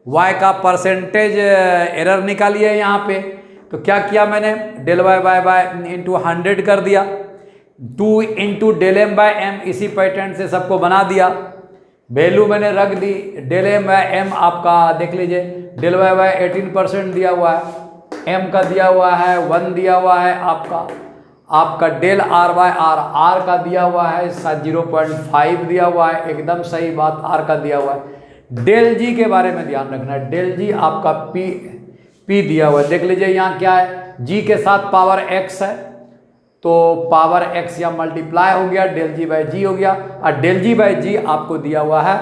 y का परसेंटेज एरर निकालिए यहाँ पे। तो क्या किया मैंने, डेल y बाय इंटू 100 कर दिया, 2 into del m by m, इसी पैटर्न से सबको बना दिया। वैल्यू मैंने रख दी, डेल m बाय m आपका देख लीजिए, डेल y बाय 18% दिया हुआ है, m का दिया हुआ है 1 दिया हुआ है, आपका डेल r बाय r का दिया हुआ है 0.5 दिया हुआ है, एकदम सही बात, r का दिया हुआ है। डेल जी के बारे में ध्यान रखना है, डेल जी आपका p दिया हुआ है। देख लीजिए यहाँ क्या है, g के साथ पावर x है तो पावर x या मल्टीप्लाई हो गया, डेल जी बाई जी हो गया, और डेल जी बाई जी आपको दिया हुआ है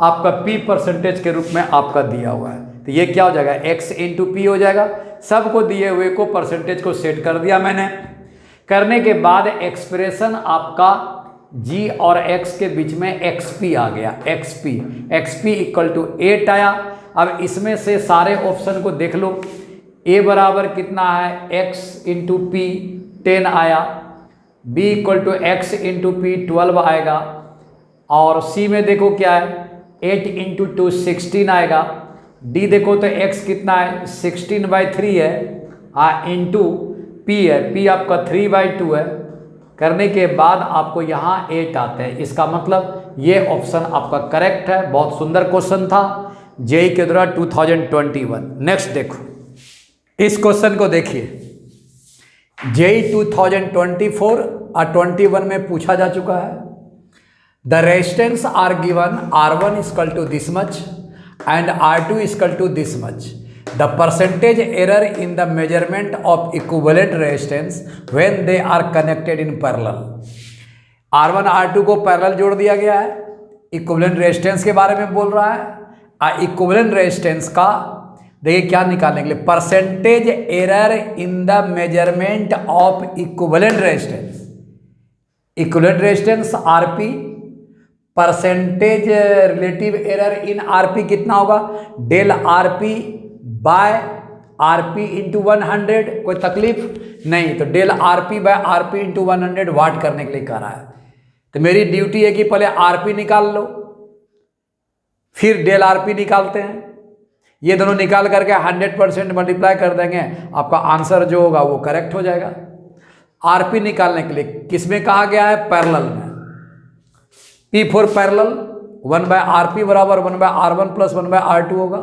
आपका p परसेंटेज के रूप में आपका दिया हुआ है। तो ये क्या हो जाएगा, x इंटू पी हो जाएगा। सबको दिए हुए को परसेंटेज को सेट कर दिया मैंने। करने के बाद एक्सप्रेशन आपका g और x के बीच में xp आ गया, xp इक्वल टू 8 आया। अब इसमें से सारे ऑप्शन को देख लो, a बराबर कितना है, x इंटू पी 10 आया, b equal to x into P 12 आएगा, और c में देखो क्या है 8 इंटू 2 16 आएगा, d देखो तो x कितना है 16/3 है, इंटू p है, p आपका 3/2 है। करने के बाद आपको यहाँ 8 आते हैं, इसका मतलब ये ऑप्शन आपका करेक्ट है। बहुत सुंदर क्वेश्चन था जेई के द्वारा 2021। नेक्स्ट देखो, इस क्वेश्चन को देखिए, जेई 2024 और 21 में पूछा जा चुका है। The resistance are given R1 equal to this much and R2 equal to this much. The percentage error in the measurement of equivalent resistance when they are connected in parallel. R1 R2 को parallel जोड़ दिया गया है, equivalent resistance के बारे में बोल रहा है। इक्विवेलेंट रेजिस्टेंस का देखिए क्या निकालने के लिए, percentage error in the measurement of equivalent resistance. Equivalent resistance RP, percentage relative error in RP कितना होगा, del RP by RP into 100। कोई तकलीफ नहीं, तो del RP by RP into 100 what करने के लिए कह रहा है। तो मेरी ड्यूटी है कि पहले आरपी निकाल लो, फिर डेल आरपी निकालते हैं। ये दोनों निकाल करके 100% मल्टीप्लाई कर देंगे, आपका आंसर जो होगा वो करेक्ट हो जाएगा। आरपी निकालने के लिए किसमें कहा गया है, पैरेलल में। P फॉर पैरेलल 1/RP बराबर 1/R1 प्लस 1/R2 होगा।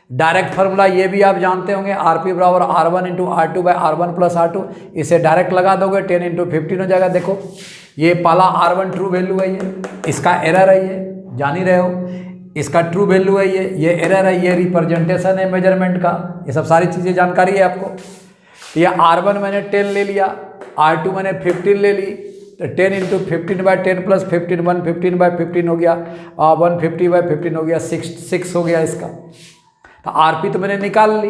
डायरेक्ट फार्मूला ये भी आप जानते होंगे, RP बराबर R1 into R2 by R1 plus R2। इसे डायरेक्ट लगा दोगे 10 इंटू 15 हो जाएगा। देखो ये पाला R1 ट्रू वैल्यू है, ये इसका एरर है, ये जान ही रहे हो। इसका ट्रू वैल्यू है, ये एरर है, ये रिप्रेजेंटेशन है मेजरमेंट का। ये सब सारी चीज़ें जानकारी है आपको। तो ये R1 मैंने 10 ले लिया, R2 मैंने 15 ले ली, तो 10 इंटू 15/10 प्लस 15 115/15 हो गया, 150/15 हो गया, 6 हो गया इसका। तो आरपी तो मैंने निकाल ली।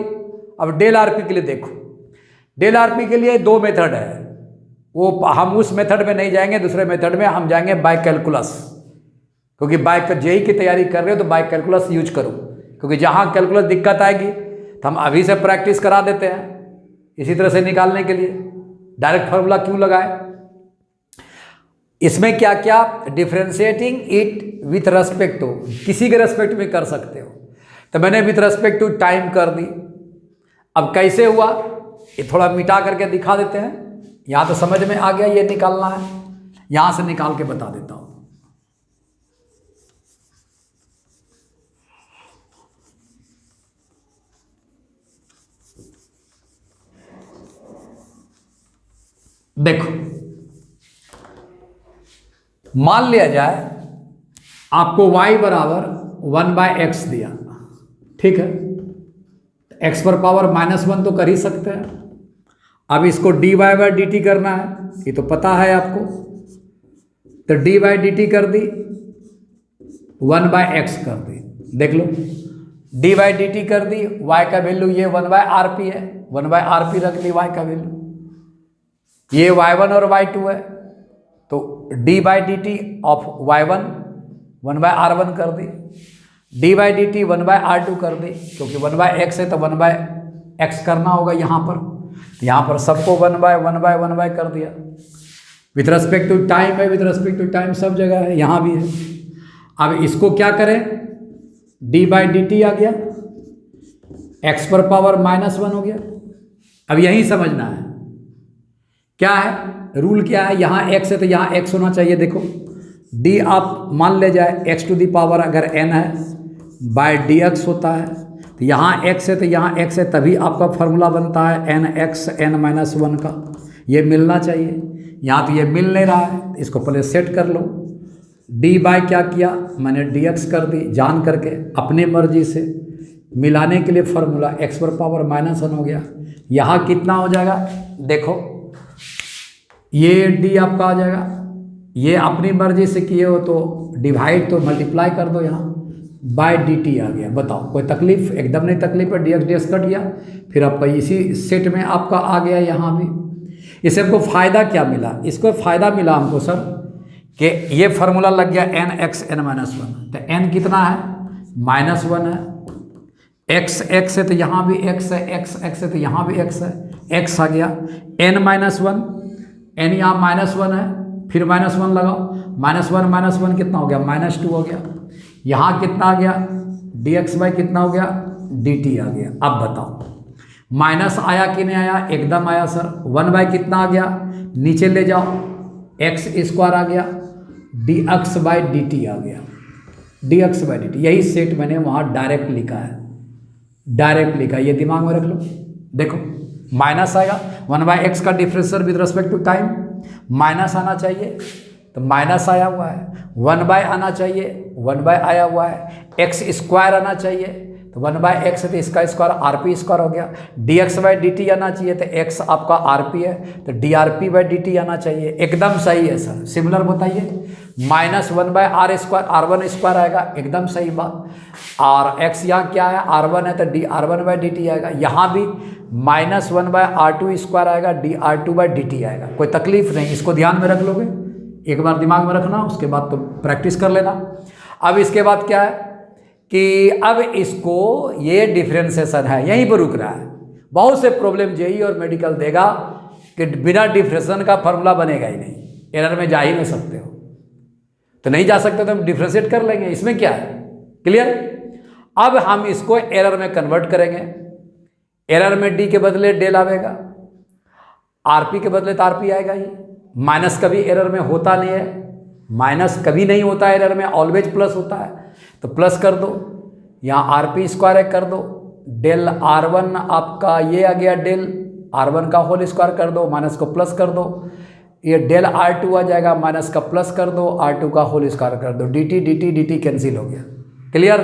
अब डेल आरपी के लिए देखो, डेल आरपी के लिए 2 मेथड है, वो हम उस मेथड में नहीं जाएंगे, दूसरे मेथड में हम जाएंगे बाय कैलकुलस। क्योंकि बाय जेई की तैयारी कर रहे हो तो बाय कैलकुलस यूज करो, क्योंकि जहाँ कैलकुलस दिक्कत आएगी तो हम अभी से प्रैक्टिस करा देते हैं इसी तरह से निकालने के लिए। डायरेक्ट फार्मूला क्यों लगाए? इसमें क्या क्या differentiating it with respect to, किसी के रेस्पेक्ट में कर सकते हो। तो मैंने विथ रेस्पेक्ट टू टाइम कर दी। अब कैसे हुआ ये थोड़ा मिटा करके दिखा देते हैं, यहाँ तो समझ में आ गया ये निकालना है। यहां से निकाल के बता देता हूं। देखो, मान लिया जाए आपको y बराबर 1/x दिया, ठीक है, x पर पावर -1 तो कर ही सकते हैं। अब इसको dy/dt करना है, ये तो पता है आपको, तो dy/dt कर दी, 1/x कर दी। देख लो, dy/dt कर दी, y का वैल्यू ये 1/rp है, 1/rp रख ली y का वैल्यू, ये y1 और y2 है, तो dy/dt ऑफ y1 1/r1 कर दी, dy/dt 1/r2 कर दी, क्योंकि 1/x है तो 1/x करना होगा यहाँ पर, यहाँ पर सबको 1/1/1 कर दिया। विथ रिस्पेक्ट टू टाइम है, विथ रिस्पेक्ट टू टाइम सब जगह है, यहाँ भी है। अब इसको क्या करें, dy/dt आ गया, x पर पावर -1 हो गया। अब यही समझना है क्या है, रूल क्या है, यहाँ x है तो यहाँ x होना चाहिए। देखो, d आप मान ले जाए x टू दी पावर अगर n है बाय dx होता है, तो यहाँ x है तो यहाँ x है, तभी आपका फॉर्मूला बनता है nx n-1 का, ये मिलना चाहिए। यहाँ तो ये मिल नहीं रहा है, इसको पहले सेट कर लो। d बाय क्या किया मैंने, dx कर दी, जान करके अपने मर्जी से मिलाने के लिए फॉर्मूला x पर पावर -1 हो गया। यहाँ कितना हो जाएगा, देखो ये d आपका आ जाएगा, ये अपनी मर्जी से किए हो तो डिवाइड तो मल्टीप्लाई कर दो, यहाँ बाय dt आ गया। बताओ कोई तकलीफ, एकदम नहीं तकलीफ है, dx कट गया, फिर आपका इसी सेट में आपका आ गया यहाँ भी। इससे हमको फ़ायदा क्या मिला, इसको फ़ायदा मिला हमको सर कि ये फार्मूला लग गया nx n-1, तो n कितना है -1 है, x है तो यहाँ भी x है, x है तो यहाँ भी x है, x आ गया n-1, n यहाँ -1 है, फिर -1 लगाओ, -1 कितना हो गया, -2 हो गया। यहाँ कितना आ गया, dx/, कितना हो गया, dt आ गया। अब बताओ माइनस आया कि नहीं आया, एकदम आया सर। 1/, कितना आ गया, नीचे ले जाओ, x² आ गया, dx/dt आ गया, dx/dt। यही सेट मैंने वहाँ डायरेक्ट लिखा है, डायरेक्ट लिखा, ये दिमाग में रख लो। देखो माइनस आएगा, 1/x का differential with respect to time, minus आना चाहिए तो माइनस आया हुआ है, 1/, आना चाहिए 1/, आया हुआ है, x² आना चाहिए तो 1/x है तो इसका स्क्वायर rp² हो गया, dx/dt आना चाहिए तो x आपका rp है तो drp/dt आना चाहिए। एकदम सही है सर, सिमिलर बताइए, -1/r² r1² आएगा, एकदम सही बात। और x यहाँ क्या है, r1 है तो dr1/dt आएगा, यहाँ भी -1/r2² आएगा, dr2/dt आएगा। कोई तकलीफ नहीं, इसको ध्यान में रख लोगे, एक बार दिमाग में रखना, उसके बाद तो प्रैक्टिस कर लेना। अब इसके बाद क्या है कि अब इसको ये डिफ्रेंसिएशन है, यहीं पर रुक रहा है। बहुत से प्रॉब्लम जेई और मेडिकल देगा कि बिना डिफ्रेंसिएशन का फॉर्मूला बनेगा ही नहीं, एरर में जा ही नहीं सकते हो, तो नहीं जा सकते तो हम डिफ्रेंशिएट कर लेंगे, इसमें क्या है, क्लियर। अब हम इसको एरर में कन्वर्ट करेंगे, एरर में डी के बदले डेल आएगा, आरपी के बदले तो आरपी आएगा ही, माइनस कभी एरर में होता नहीं है, माइनस कभी नहीं होता एरर में, ऑलवेज प्लस होता है, तो प्लस कर दो, यहाँ rp² कर दो, डेल r1 आपका ये आ गया, डेल r1 का होल स्क्वायर कर दो, माइनस को प्लस कर दो, ये डेल r2 आ जाएगा, माइनस का प्लस कर दो, r2 का होल स्क्वायर कर दो, dt कैंसिल हो गया, क्लियर,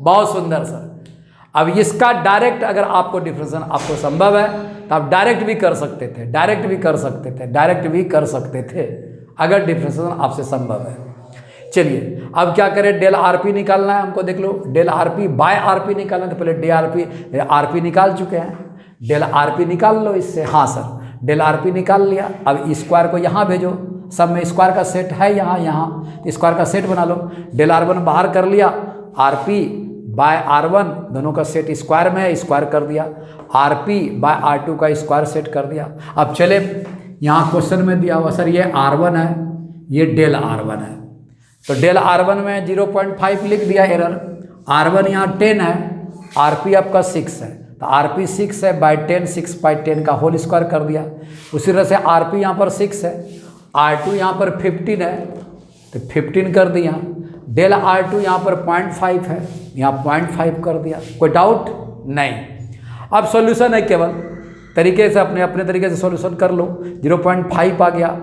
बहुत सुंदर सर। अब इसका डायरेक्ट अगर आपको डिफरेंशिएशन आपको संभव है तो आप डायरेक्ट भी कर सकते थे, डायरेक्ट भी कर सकते थे, डायरेक्ट भी कर सकते थे अगर डिफरेंशिएशन आपसे संभव है। चलिए अब क्या करें, डेल आरपी निकालना है हमको, देख लो डेल आरपी बाय आरपी निकालना है, तो पहले आरपी निकाल चुके हैं, डेल आरपी निकाल लो इससे। हाँ सर, डेल आरपी निकाल लिया, अब स्क्वायर को यहाँ भेजो, सब में स्क्वायर का सेट है यहाँ स्क्वायर का सेट बना लो, डेल r1 बाहर कर लिया, आरपी बाय r1 दोनों का सेट स्क्वायर में है, स्क्वायर कर दिया, rp बाय r2 का स्क्वायर सेट कर दिया। अब चले, यहाँ क्वेश्चन में दिया हुआ सर ये r1 है, ये डेल r1 है, तो डेल r1 में 0.5 लिख दिया एरर, r1 यहाँ 10 है, rp आपका 6 है, तो rp 6 है बाय 10, 6/10 का होल स्क्वायर कर दिया। उसी तरह से rp यहाँ पर 6 है, R2 यहाँ पर 15 है तो 15 कर दिया, डेल R2 यहाँ पर 0.5 है, यहाँ 0.5 कर दिया, कोई डाउट नहीं। अब सॉल्यूशन है, केवल तरीके से अपने अपने तरीके से सॉल्यूशन कर लो। 0.5 आ गया,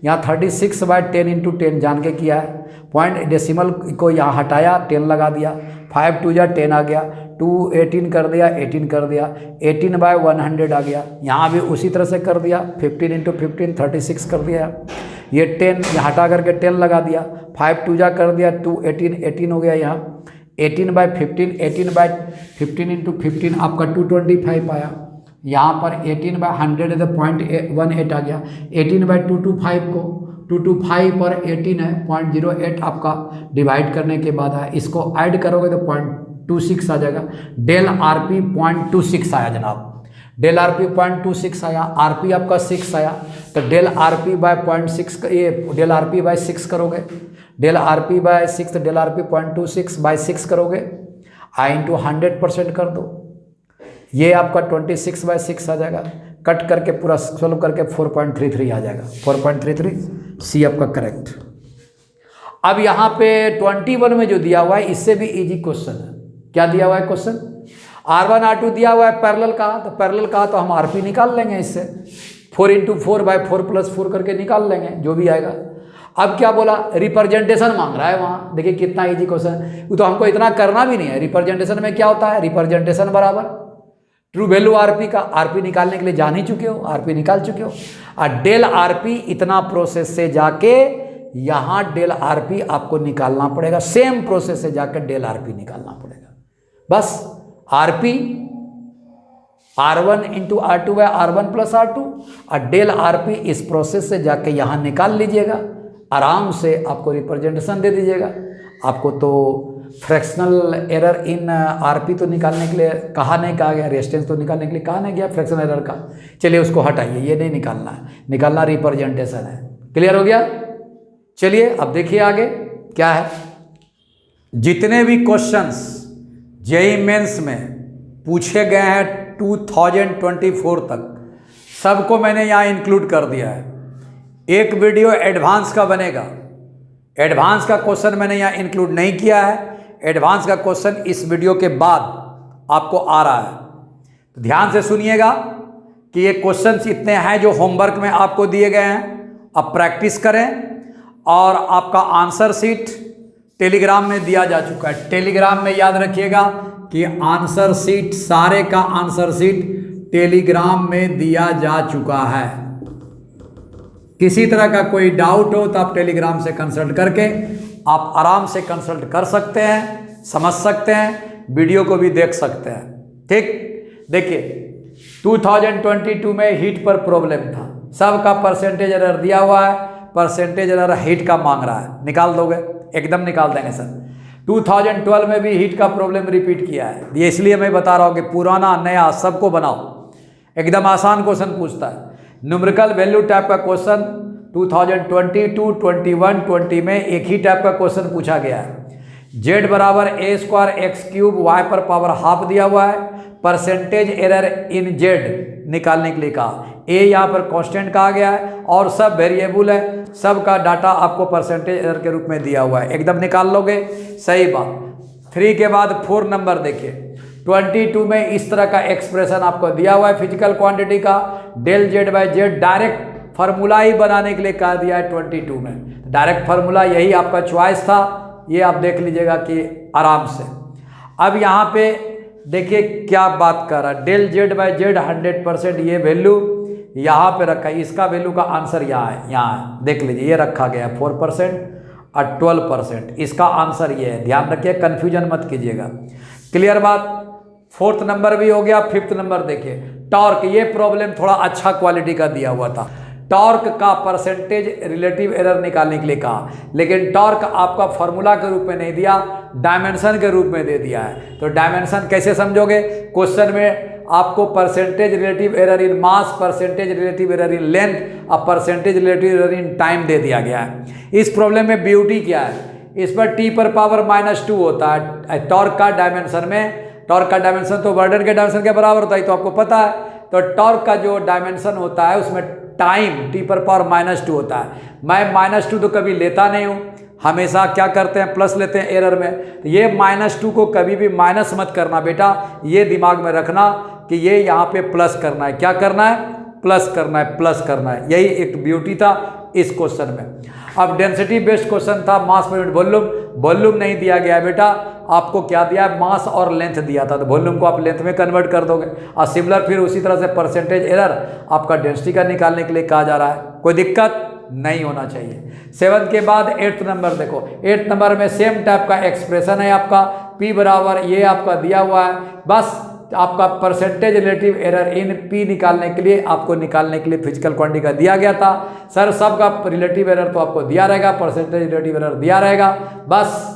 यहाँ 36/10 × 10 जान के किया है, पॉइंट डेसिमल को यहाँ हटाया, 10 लगा दिया, 5 2 जा 10 आ गया, 2 18 कर दिया, 18 कर दिया, 18/100 आ गया, यहाँ भी उसी तरह से कर दिया, 15 × 15 36 कर दिया, ये 10 यहाँ हटा करके 10 लगा दिया, 5 2 जा कर दिया, 2 18 18 हो गया, यहाँ 18/15 18/15 × 15 आपका 225 आया, यहाँ पर 18/100 है तो 0.18 आ गया, 18/225 को 225 पर 18 है, 0.08 आपका डिवाइड करने के बाद है, इसको ऐड करोगे तो 0.26 आ जाएगा। डेल RP 0.26 आया जनाब, डेल RP 0.26 आया, RP आपका 6 आया, तो डेल RP बाय 0.6 ये डेल RP बाय 6 करोगे, डेल RP बाय 6 तो डेल RP 0.26 बाय 6 करोगे, I × 100% कर दो, ये आपका 26/6 आ जाएगा, कट करके पूरा सोल्व करके 4.33 आ जाएगा, 4.33 सी आपका करेक्ट। अब यहाँ पे 21 में जो दिया हुआ है इससे भी इजी क्वेश्चन है, क्या दिया हुआ है क्वेश्चन, R1 R2 दिया हुआ है, पैरेलल का, तो पैरेलल का तो हम RP निकाल लेंगे इससे, 4 × 4/4 + 4 करके निकाल लेंगे जो भी आएगा। अब क्या बोला, रिप्रेजेंटेशन मांग रहा है वहाँ, देखिए कितना इजी क्वेश्चन है, वो तो हमको इतना करना भी नहीं है। रिप्रेजेंटेशन में क्या होता है, रिप्रेजेंटेशन बराबर ट्रू वैल्यू RP का, RP निकालने के लिए जान ही चुके हो, RP निकाल चुके हो, और डेल RP इतना प्रोसेस से जाके यहाँ डेल RP आपको निकालना पड़ेगा, सेम प्रोसेस से जाकर डेल RP निकालना पड़ेगा, बस RP R1 × R2/R1 + R2 और डेल RP इस प्रोसेस से जाके यहाँ निकाल लीजिएगा, आराम से आपको रिप्रेजेंटेशन दे दीजिएगा। आपको तो फ्रैक्शनल एरर इन RP तो निकालने के लिए कहा नहीं, कहा गया रेजिस्टेंस तो निकालने के लिए कहा नहीं गया फ्रैक्शनल एरर का, चलिए उसको हटाइए, ये नहीं निकालना है, निकालना रिप्रेजेंटेशन है। क्लियर हो गया, चलिए अब देखिए आगे क्या है। जितने भी क्वेश्चंस JEE मेंस में पूछे गए हैं 2024 तक, सबको मैंने यहाँ इंक्लूड कर दिया है। एक वीडियो एडवांस का बनेगा, एडवांस का क्वेश्चन मैंने यहाँ इंक्लूड नहीं किया है, एडवांस का क्वेश्चन इस वीडियो के बाद आपको आ रहा है, तो ध्यान से सुनिएगा कि ये क्वेश्चंस इतने हैं जो होमवर्क में आपको दिए गए हैं, अब प्रैक्टिस करें। और आपका आंसर शीट टेलीग्राम में दिया जा चुका है, टेलीग्राम में याद रखिएगा कि आंसर शीट, सारे का आंसर शीट टेलीग्राम में दिया जा चुका है। किसी तरह का कोई डाउट हो तो आप टेलीग्राम से कंसल्ट करके आप आराम से कंसल्ट कर सकते हैं, समझ सकते हैं, वीडियो को भी देख सकते हैं। ठीक, देखिए 2022 में हीट पर प्रॉब्लम था, सबका परसेंटेज एरर दिया हुआ है, परसेंटेज एरर हीट का मांग रहा है, निकाल दोगे, एकदम निकाल देंगे सर। 2012 में भी हीट का प्रॉब्लम रिपीट किया है, ये इसलिए मैं बता रहा हूँ कि पुराना नया सबको बनाओ, एकदम आसान क्वेश्चन पूछता है। न्यूमेरिकल वैल्यू टाइप का क्वेश्चन 2022, 21, 20 में एक ही टाइप का क्वेश्चन पूछा गया है। z = a² x³ y पर पावर हाफ दिया हुआ है, परसेंटेज एरर इन z निकालने के लिए कहा। a यहाँ पर कांस्टेंट कहा गया है और सब वेरिएबल है, सब का डाटा आपको परसेंटेज एरर के रूप में दिया हुआ है, एकदम निकाल लोगे, सही बात। 3 के बाद 4 नंबर देखिए, 22 में इस तरह का एक्सप्रेशन आपको दिया हुआ है फिजिकल क्वांटिटी का, डेल Z/Z डायरेक्ट फार्मूला ही बनाने के लिए कहा दिया है 22 में, डायरेक्ट फार्मूला यही आपका चॉइस था, ये आप देख लीजिएगा कि आराम से। अब यहाँ पे देखिए क्या बात कर रहा है, डेल Z/Z 100% ये वैल्यू यहाँ पे रखा है, इसका वैल्यू का आंसर यहाँ है, यहाँ है, देख लीजिए ये रखा गया है 4% और 12%, इसका आंसर ये है, ध्यान रखिए, कन्फ्यूजन मत कीजिएगा। क्लियर बात। 4th नंबर भी हो गया। 5th नंबर देखिए, टॉर्क, ये प्रॉब्लम थोड़ा अच्छा क्वालिटी का दिया हुआ था, टॉर्क का परसेंटेज रिलेटिव एरर निकालने के लिए कहा, लेकिन टॉर्क आपका फार्मूला के रूप में नहीं दिया, डायमेंशन के रूप में दे दिया है। तो डायमेंशन कैसे समझोगे, क्वेश्चन में आपको percentage relative error in mass, percentage relative error in length और percentage relative error in time दे दिया गया है। इस प्रॉब्लम में ब्यूटी क्या है, इस पर t पर पावर -2 होता है टॉर्क का डायमेंशन में, टॉर्क का डायमेंशन तो वर्डन के डायमेंशन के बराबर होता है, तो आपको पता है। तो टॉर्क का जो डायमेंशन होता है उसमें टाइम टी पर पावर -2 होता है। मैं -2 तो कभी लेता नहीं हूँ, हमेशा क्या करते हैं प्लस लेते हैं एरर में। तो ये -2 को कभी भी माइनस मत करना बेटा, ये दिमाग में रखना कि ये यहाँ पे प्लस करना है। क्या करना है? प्लस करना है, प्लस करना है। यही एक ब्यूटी था इस क्वेश्चन में। अब डेंसिटी बेस्ड क्वेश्चन था, मास पर यूनिट वॉल्यूम। वॉल्यूम नहीं दिया गया बेटा, आपको क्या दिया है? मास और लेंथ दिया था, तो वॉल्यूम को आप लेंथ में कन्वर्ट कर दोगे। और सिमिलर फिर उसी तरह से परसेंटेज एरर आपका डेंसिटी का निकालने के लिए कहा जा रहा है। कोई दिक्कत नहीं होना चाहिए। 7 के बाद 8th नंबर देखो। 8th नंबर में सेम टाइप का एक्सप्रेशन है आपका, P बराबर ये आपका दिया हुआ है। बस आपका परसेंटेज रिलेटिव एरर इन P निकालने के लिए, आपको निकालने के लिए फिजिकल क्वांटिटी का दिया गया था। सर सबका रिलेटिव एरर तो आपको दिया रहेगा, परसेंटेज रिलेटिव एरर दिया रहेगा, बस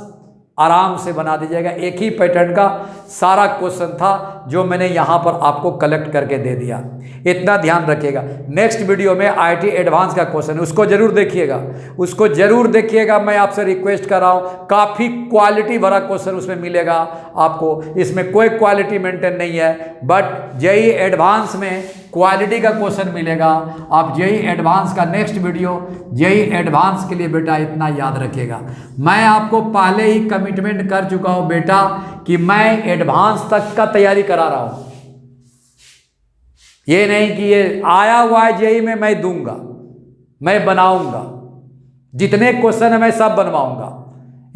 आराम से बना दीजिएगा। एक ही पैटर्न का सारा क्वेश्चन था जो मैंने यहाँ पर आपको कलेक्ट करके दे दिया, इतना ध्यान रखिएगा। नेक्स्ट वीडियो में IIT एडवांस का क्वेश्चन है, उसको जरूर देखिएगा, उसको जरूर देखिएगा। मैं आपसे रिक्वेस्ट कर रहा हूँ, काफ़ी क्वालिटी भरा क्वेश्चन उसमें मिलेगा आपको, इसमें कोई क्वालिटी मेंटेन नहीं है, बट जेईई एडवांस में क्वालिटी का क्वेश्चन मिलेगा। आप जेईई एडवांस का नेक्स्ट वीडियो, जेईई एडवांस के लिए बेटा इतना याद रखिएगा। मैं आपको पहले ही कमिटमेंट कर चुका हूँ बेटा कि मैं एडवांस तक का तैयारी करा रहा हूँ। ये नहीं कि ये आया हुआ है जेईई में मैं दूंगा, मैं बनाऊंगा, जितने क्वेश्चन है मैं सब बनवाऊंगा।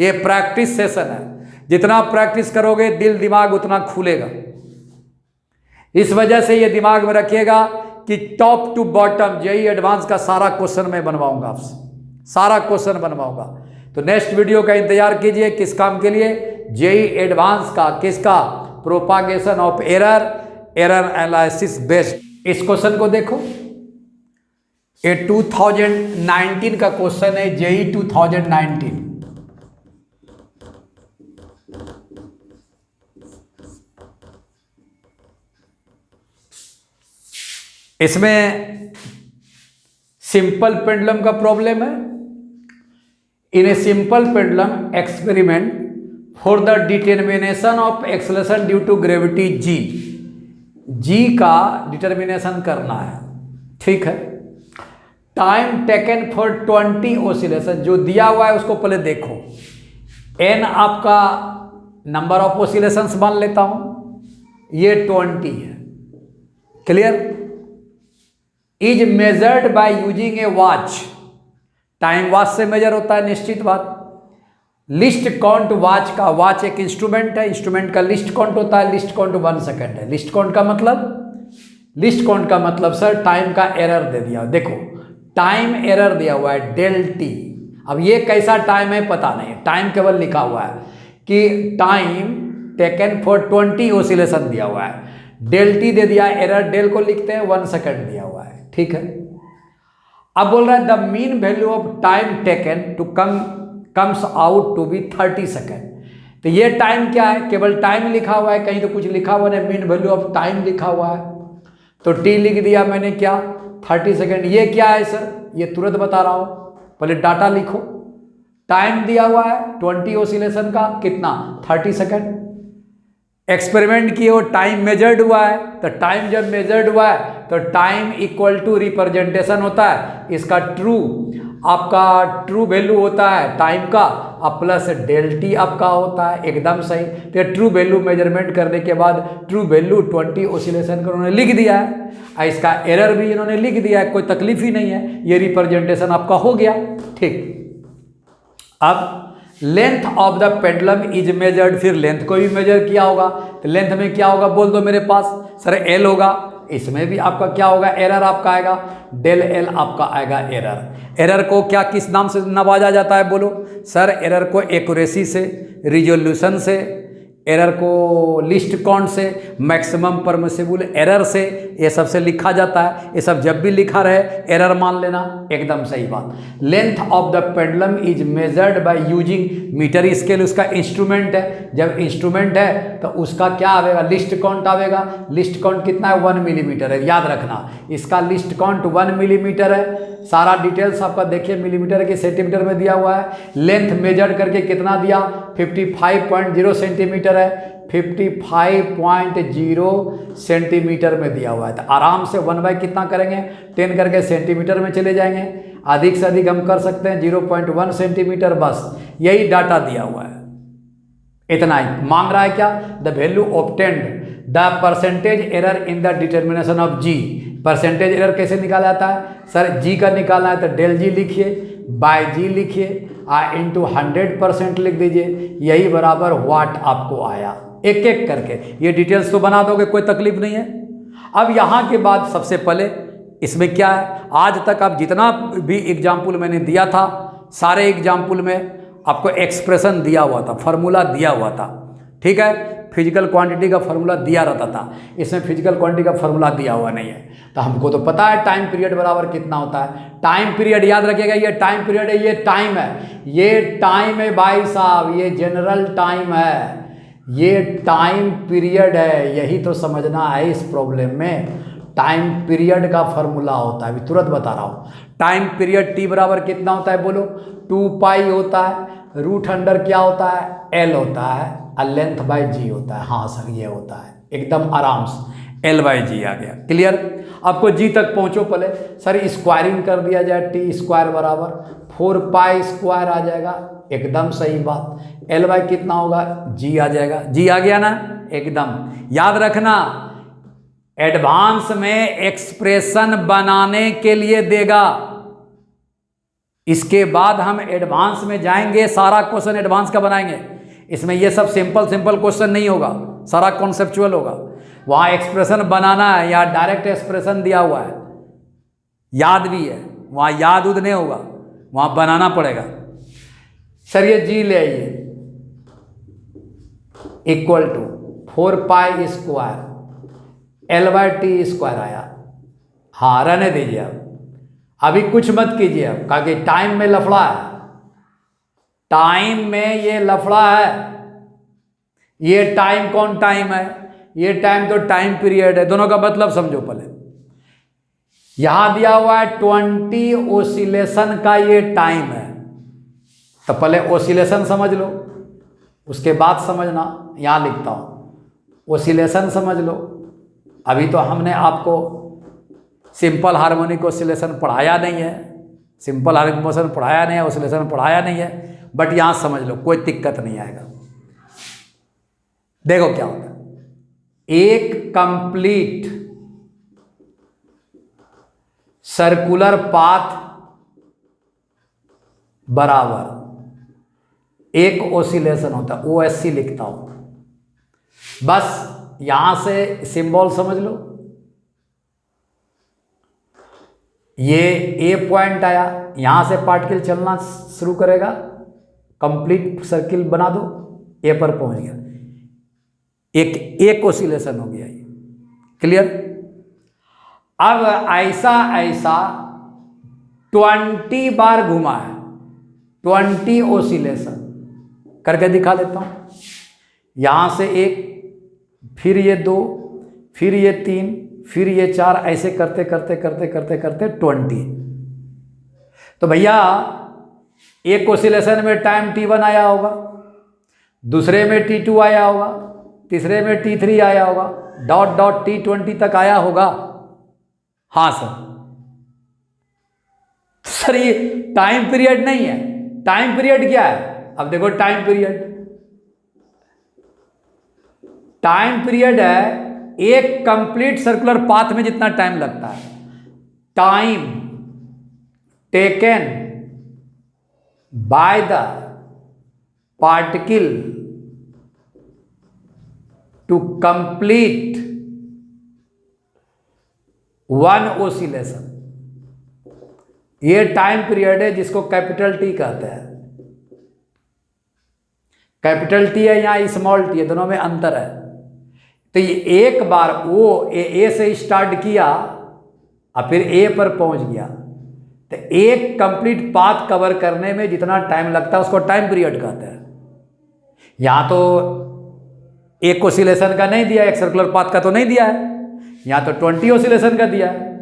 ये प्रैक्टिस सेशन है, जितना प्रैक्टिस करोगे दिल दिमाग उतना खुलेगा। इस वजह से ये दिमाग में रखिएगा कि top to bottom JEE advance का सारा क्वेश्चन मैं बनवाऊंगा आपसे, सारा क्वेश्चन बनवाऊंगा। तो नेक्स्ट वीडियो का इंतजार कीजिए। किस काम के लिए? जेईई एडवांस का, किसका? Propagation of error, error analysis based. इस क्वेश्चन को देखो, ये 2019 का क्वेश्चन है, जेईई 2019। इसमें सिंपल पेंडुलम का प्रॉब्लम है। In a simple pendulum experiment for the determination of acceleration due to gravity g का डिटर्मिनेशन करना है, ठीक है। टाइम टेकन फॉर 20 ऑसिलेशन जो दिया हुआ है उसको पहले देखो। n आपका नंबर ऑफ ऑसिलेशंस मान लेता हूं, ये 20 है, clear. Is measured by using A watch, time watch से मेजर होता है, निश्चित बात। लिस्ट काउंट वॉच का, वॉच एक इंस्ट्रूमेंट है, इंस्ट्रूमेंट का लिस्ट काउंट होता है, लिस्ट काउंट 1 सेकंड है। लिस्ट काउंट का मतलब, लिस्ट काउंट का मतलब सर टाइम का एरर दे दिया, देखो टाइम एरर दिया हुआ है डेल टी। अब ये कैसा टाइम है पता नहीं, टाइम केवल लिखा हुआ है कि टाइम टेकन फॉर 20 ऑसिलेशन दिया हुआ है, डेल टी दे दिया, एरर डेल को लिखते हैं 1 सेकंड दिया हुआ है, ठीक है। अब बोल रहा है the mean value of time taken to comes out to be 30 second. तो ये टाइम क्या है? केवल टाइम लिखा हुआ है, कहीं तो कुछ लिखा हुआ नहीं, मीन वैल्यू ऑफ टाइम लिखा हुआ है, तो टी लिख दिया मैंने, क्या 30 सेकेंड। ये क्या है सर? ये तुरंत बता रहा हूं, पहले डाटा लिखो। टाइम दिया हुआ है 20 ऑसिलेशन का, कितना? 30 सेकेंड। एक्सपेरिमेंट किए हो, टाइम मेजर्ड हुआ है, तो टाइम जब मेजर्ड हुआ है तो टाइम इक्वल टू रिप्रेजेंटेशन होता है इसका ट्रू, आपका ट्रू वैल्यू होता है टाइम का, अब प्लस डेल टी आपका होता है, एकदम सही। तो ट्रू वैल्यू मेजरमेंट करने के बाद ट्रू वैल्यू 20 ऑसिलेशन का उन्होंने लिख दिया है, और इसका एरर भी इन्होंने लिख दिया है, कोई तकलीफ ही नहीं है, ये रिप्रेजेंटेशन आपका हो गया, ठीक। अब length of the pendulum is measured, फिर लेंथ को भी मेजर किया होगा, तो लेंथ में क्या होगा बोल दो मेरे पास? सर एल होगा, इसमें भी आपका क्या होगा? एरर आपका आएगा, डेल एल आपका आएगा एरर। एरर को क्या किस नाम से नवाजा जाता है बोलो? सर एरर को एक्यूरेसी से, रिजोल्यूशन से, एरर को लिस्ट काउंट से, मैक्सिमम परमिसिबल एरर से, ये सब से लिखा जाता है। ये सब जब भी लिखा रहे एरर मान लेना, एकदम सही बात। Length of the pendulum is measured by using metre scale, उसका इंस्ट्रूमेंट है, जब इंस्ट्रूमेंट है तो उसका क्या आवेगा? लिस्ट काउंट आवेगा। लिस्ट काउंट कितना है? 1 मिलीमीटर है, याद रखना, इसका लिस्ट काउंट 1 मिलीमीटर है। सारा डिटेल्स आपका देखिए, मिलीमीटर के सेंटीमीटर में दिया हुआ है। लेंथ मेजर करके कितना दिया, 55.0 सेंटीमीटर है, 55.0 सेंटीमीटर में दिया हुआ है। तो आराम से 1 बाई कितना करेंगे, 10 करके सेंटीमीटर में चले जाएंगे। अधिक से अधिक हम कर सकते हैं 0.1 सेंटीमीटर, बस यही डाटा दिया हुआ है। इतना ही मांग रहा है क्या, the value obtained, the percentage error in the determination of G. Percentage error कैसे निकाला जाता है सर, जी का निकालना है तो डेल जी लिखिए, बाय जी लिखिए, इंटू 100% लिख दीजिए, यही बराबर वाट आपको आया। एक एक करके ये डिटेल्स तो बना दोगे, कोई तकलीफ नहीं है। अब यहाँ के बाद सबसे पहले इसमें क्या है, आज तक आप जितना भी एग्जाम्पल मैंने दिया था, सारे एग्जाम्पल में आपको एक्सप्रेशन दिया हुआ था, फार्मूला दिया हुआ था, ठीक है। फिजिकल क्वांटिटी का फार्मूला दिया रहता था, इसमें फिजिकल क्वांटिटी का फार्मूला दिया हुआ नहीं है। तो हमको तो पता है टाइम पीरियड बराबर कितना होता है। टाइम पीरियड याद रखिएगा, ये टाइम पीरियड है, ये टाइम है, ये टाइम है भाई साहब, ये जनरल टाइम है, ये टाइम पीरियड है। यही तो समझना है इस प्रॉब्लम में, टाइम पीरियड का फार्मूला होता है। अभी तुरंत बता रहा हूँ, टाइम पीरियड टी बराबर कितना होता है बोलो, 2 पाई होता है, रूट अंडर क्या होता है, एल होता है, और लेंथ बाय जी होता है। हाँ सर ये होता है, एकदम आराम से एल बाय जी आ गया। क्लियर, आपको जी तक पहुँचो। पहले सर स्क्वायरिंग कर दिया जाए, टी स्क्वायर बराबर 4 पाई स्क्वायर आ जाएगा, एकदम सही बात। एल बाय कितना होगा, जी आ जाएगा, जी आ गया ना, एकदम याद रखना। एडवांस में एक्सप्रेशन बनाने के लिए देगा, इसके बाद हम एडवांस में जाएंगे, सारा क्वेश्चन एडवांस का बनाएंगे। इसमें ये सब सिंपल क्वेश्चन नहीं होगा, सारा कॉन्सेप्चुअल होगा। वहाँ एक्सप्रेशन बनाना है, या डायरेक्ट एक्सप्रेशन दिया हुआ है, याद भी है, वहाँ याद उद नहीं होगा, वहाँ बनाना पड़ेगा। सर ये जी ले आइए, equal to 4 pi square L by T square आया। हाँ रहने दीजिए, अभी कुछ मत कीजिए अब, कहा कि टाइम में लफड़ा है, टाइम में ये लफड़ा है। ये टाइम कौन टाइम है, ये टाइम तो टाइम पीरियड है, दोनों का मतलब समझो। पहले यहां दिया हुआ है 20 ओसिलेशन का ये टाइम है, तो पहले ओसिलेशन समझ लो, उसके बाद समझना। यहां लिखता हूं ओसिलेशन समझ लो। अभी तो हमने आपको सिंपल हार्मोनिक ओसिलेशन पढ़ाया नहीं है, सिंपल हार्मोनिक मोशन पढ़ाया नहीं है, ओसिलेशन पढ़ाया नहीं है, बट यहां समझ लो, कोई दिक्कत नहीं आएगा। देखो क्या होता है, एक कंप्लीट सर्कुलर पाथ बराबर एक ओसिलेशन होता है, OSC लिखता हूं। बस यहां से सिंबल समझ लो, ये ए पॉइंट आया, यहां से पार्टिकल चलना शुरू करेगा, कंप्लीट सर्किल बना दो, ए पर पहुंच गया, एक ओसिलेशन हो गया ये। क्लियर। अब ऐसा 20 बार घुमा है, 20 ओसिलेशन करके दिखा देता हूं। यहां से एक, फिर ये 2, फिर ये 3, फिर ये 4, ऐसे करते करते करते करते करते 20। तो भैया एक ओसिलेशन में टाइम T1 आया होगा, दूसरे में T2 आया होगा, तीसरे में T3 आया होगा, डॉट डॉट T20 तक आया होगा। हाँ सर ये टाइम पीरियड नहीं है। टाइम पीरियड क्या है, अब देखो टाइम पीरियड है एक कंप्लीट सर्कुलर पाथ में जितना टाइम लगता है, time taken by the particle to complete one oscillation, ये टाइम पीरियड है जिसको कैपिटल टी कहते हैं। कैपिटल टी है, यहां स्मॉल टी है, दोनों में अंतर है। तो ये एक बार वो ए से स्टार्ट किया और फिर ए पर पहुंच गया, तो एक कंप्लीट पाथ कवर करने में जितना टाइम लगता है उसको टाइम पीरियड कहते हैं। यहां तो एक ओसिलेशन का नहीं दिया, एक सर्कुलर पाथ का तो नहीं दिया है, यहां तो 20 ओसिलेशन का दिया है।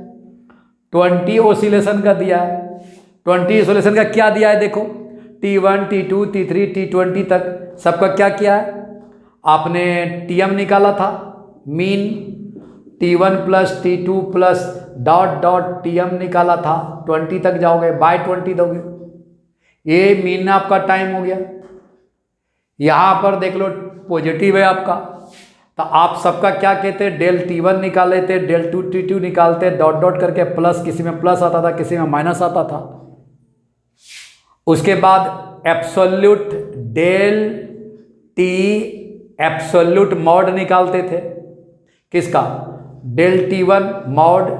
20 ओसिलेशन का दिया है। 20 ओसिलेशन का क्या दिया है देखो, T1 T2 T3 T20 तक सबका क्या किया है, आपने TM निकाला था, mean T1 plus T2 plus dot dot TM निकाला था, 20 तक जाओगे, बाय 20 दोगे, ये मीन आपका टाइम हो गया। यहाँ पर देख लो पॉजिटिव है आपका, तो आप सबका क्या कहते हैं, डेल T1 निकाले थे, डेल T2 निकालते, डॉट डॉट करके प्लस, किसी में प्लस आता था किसी में माइनस आता था। उसके बाद absolute del T absolute mod निकालते थे, किसका, del T1 mod,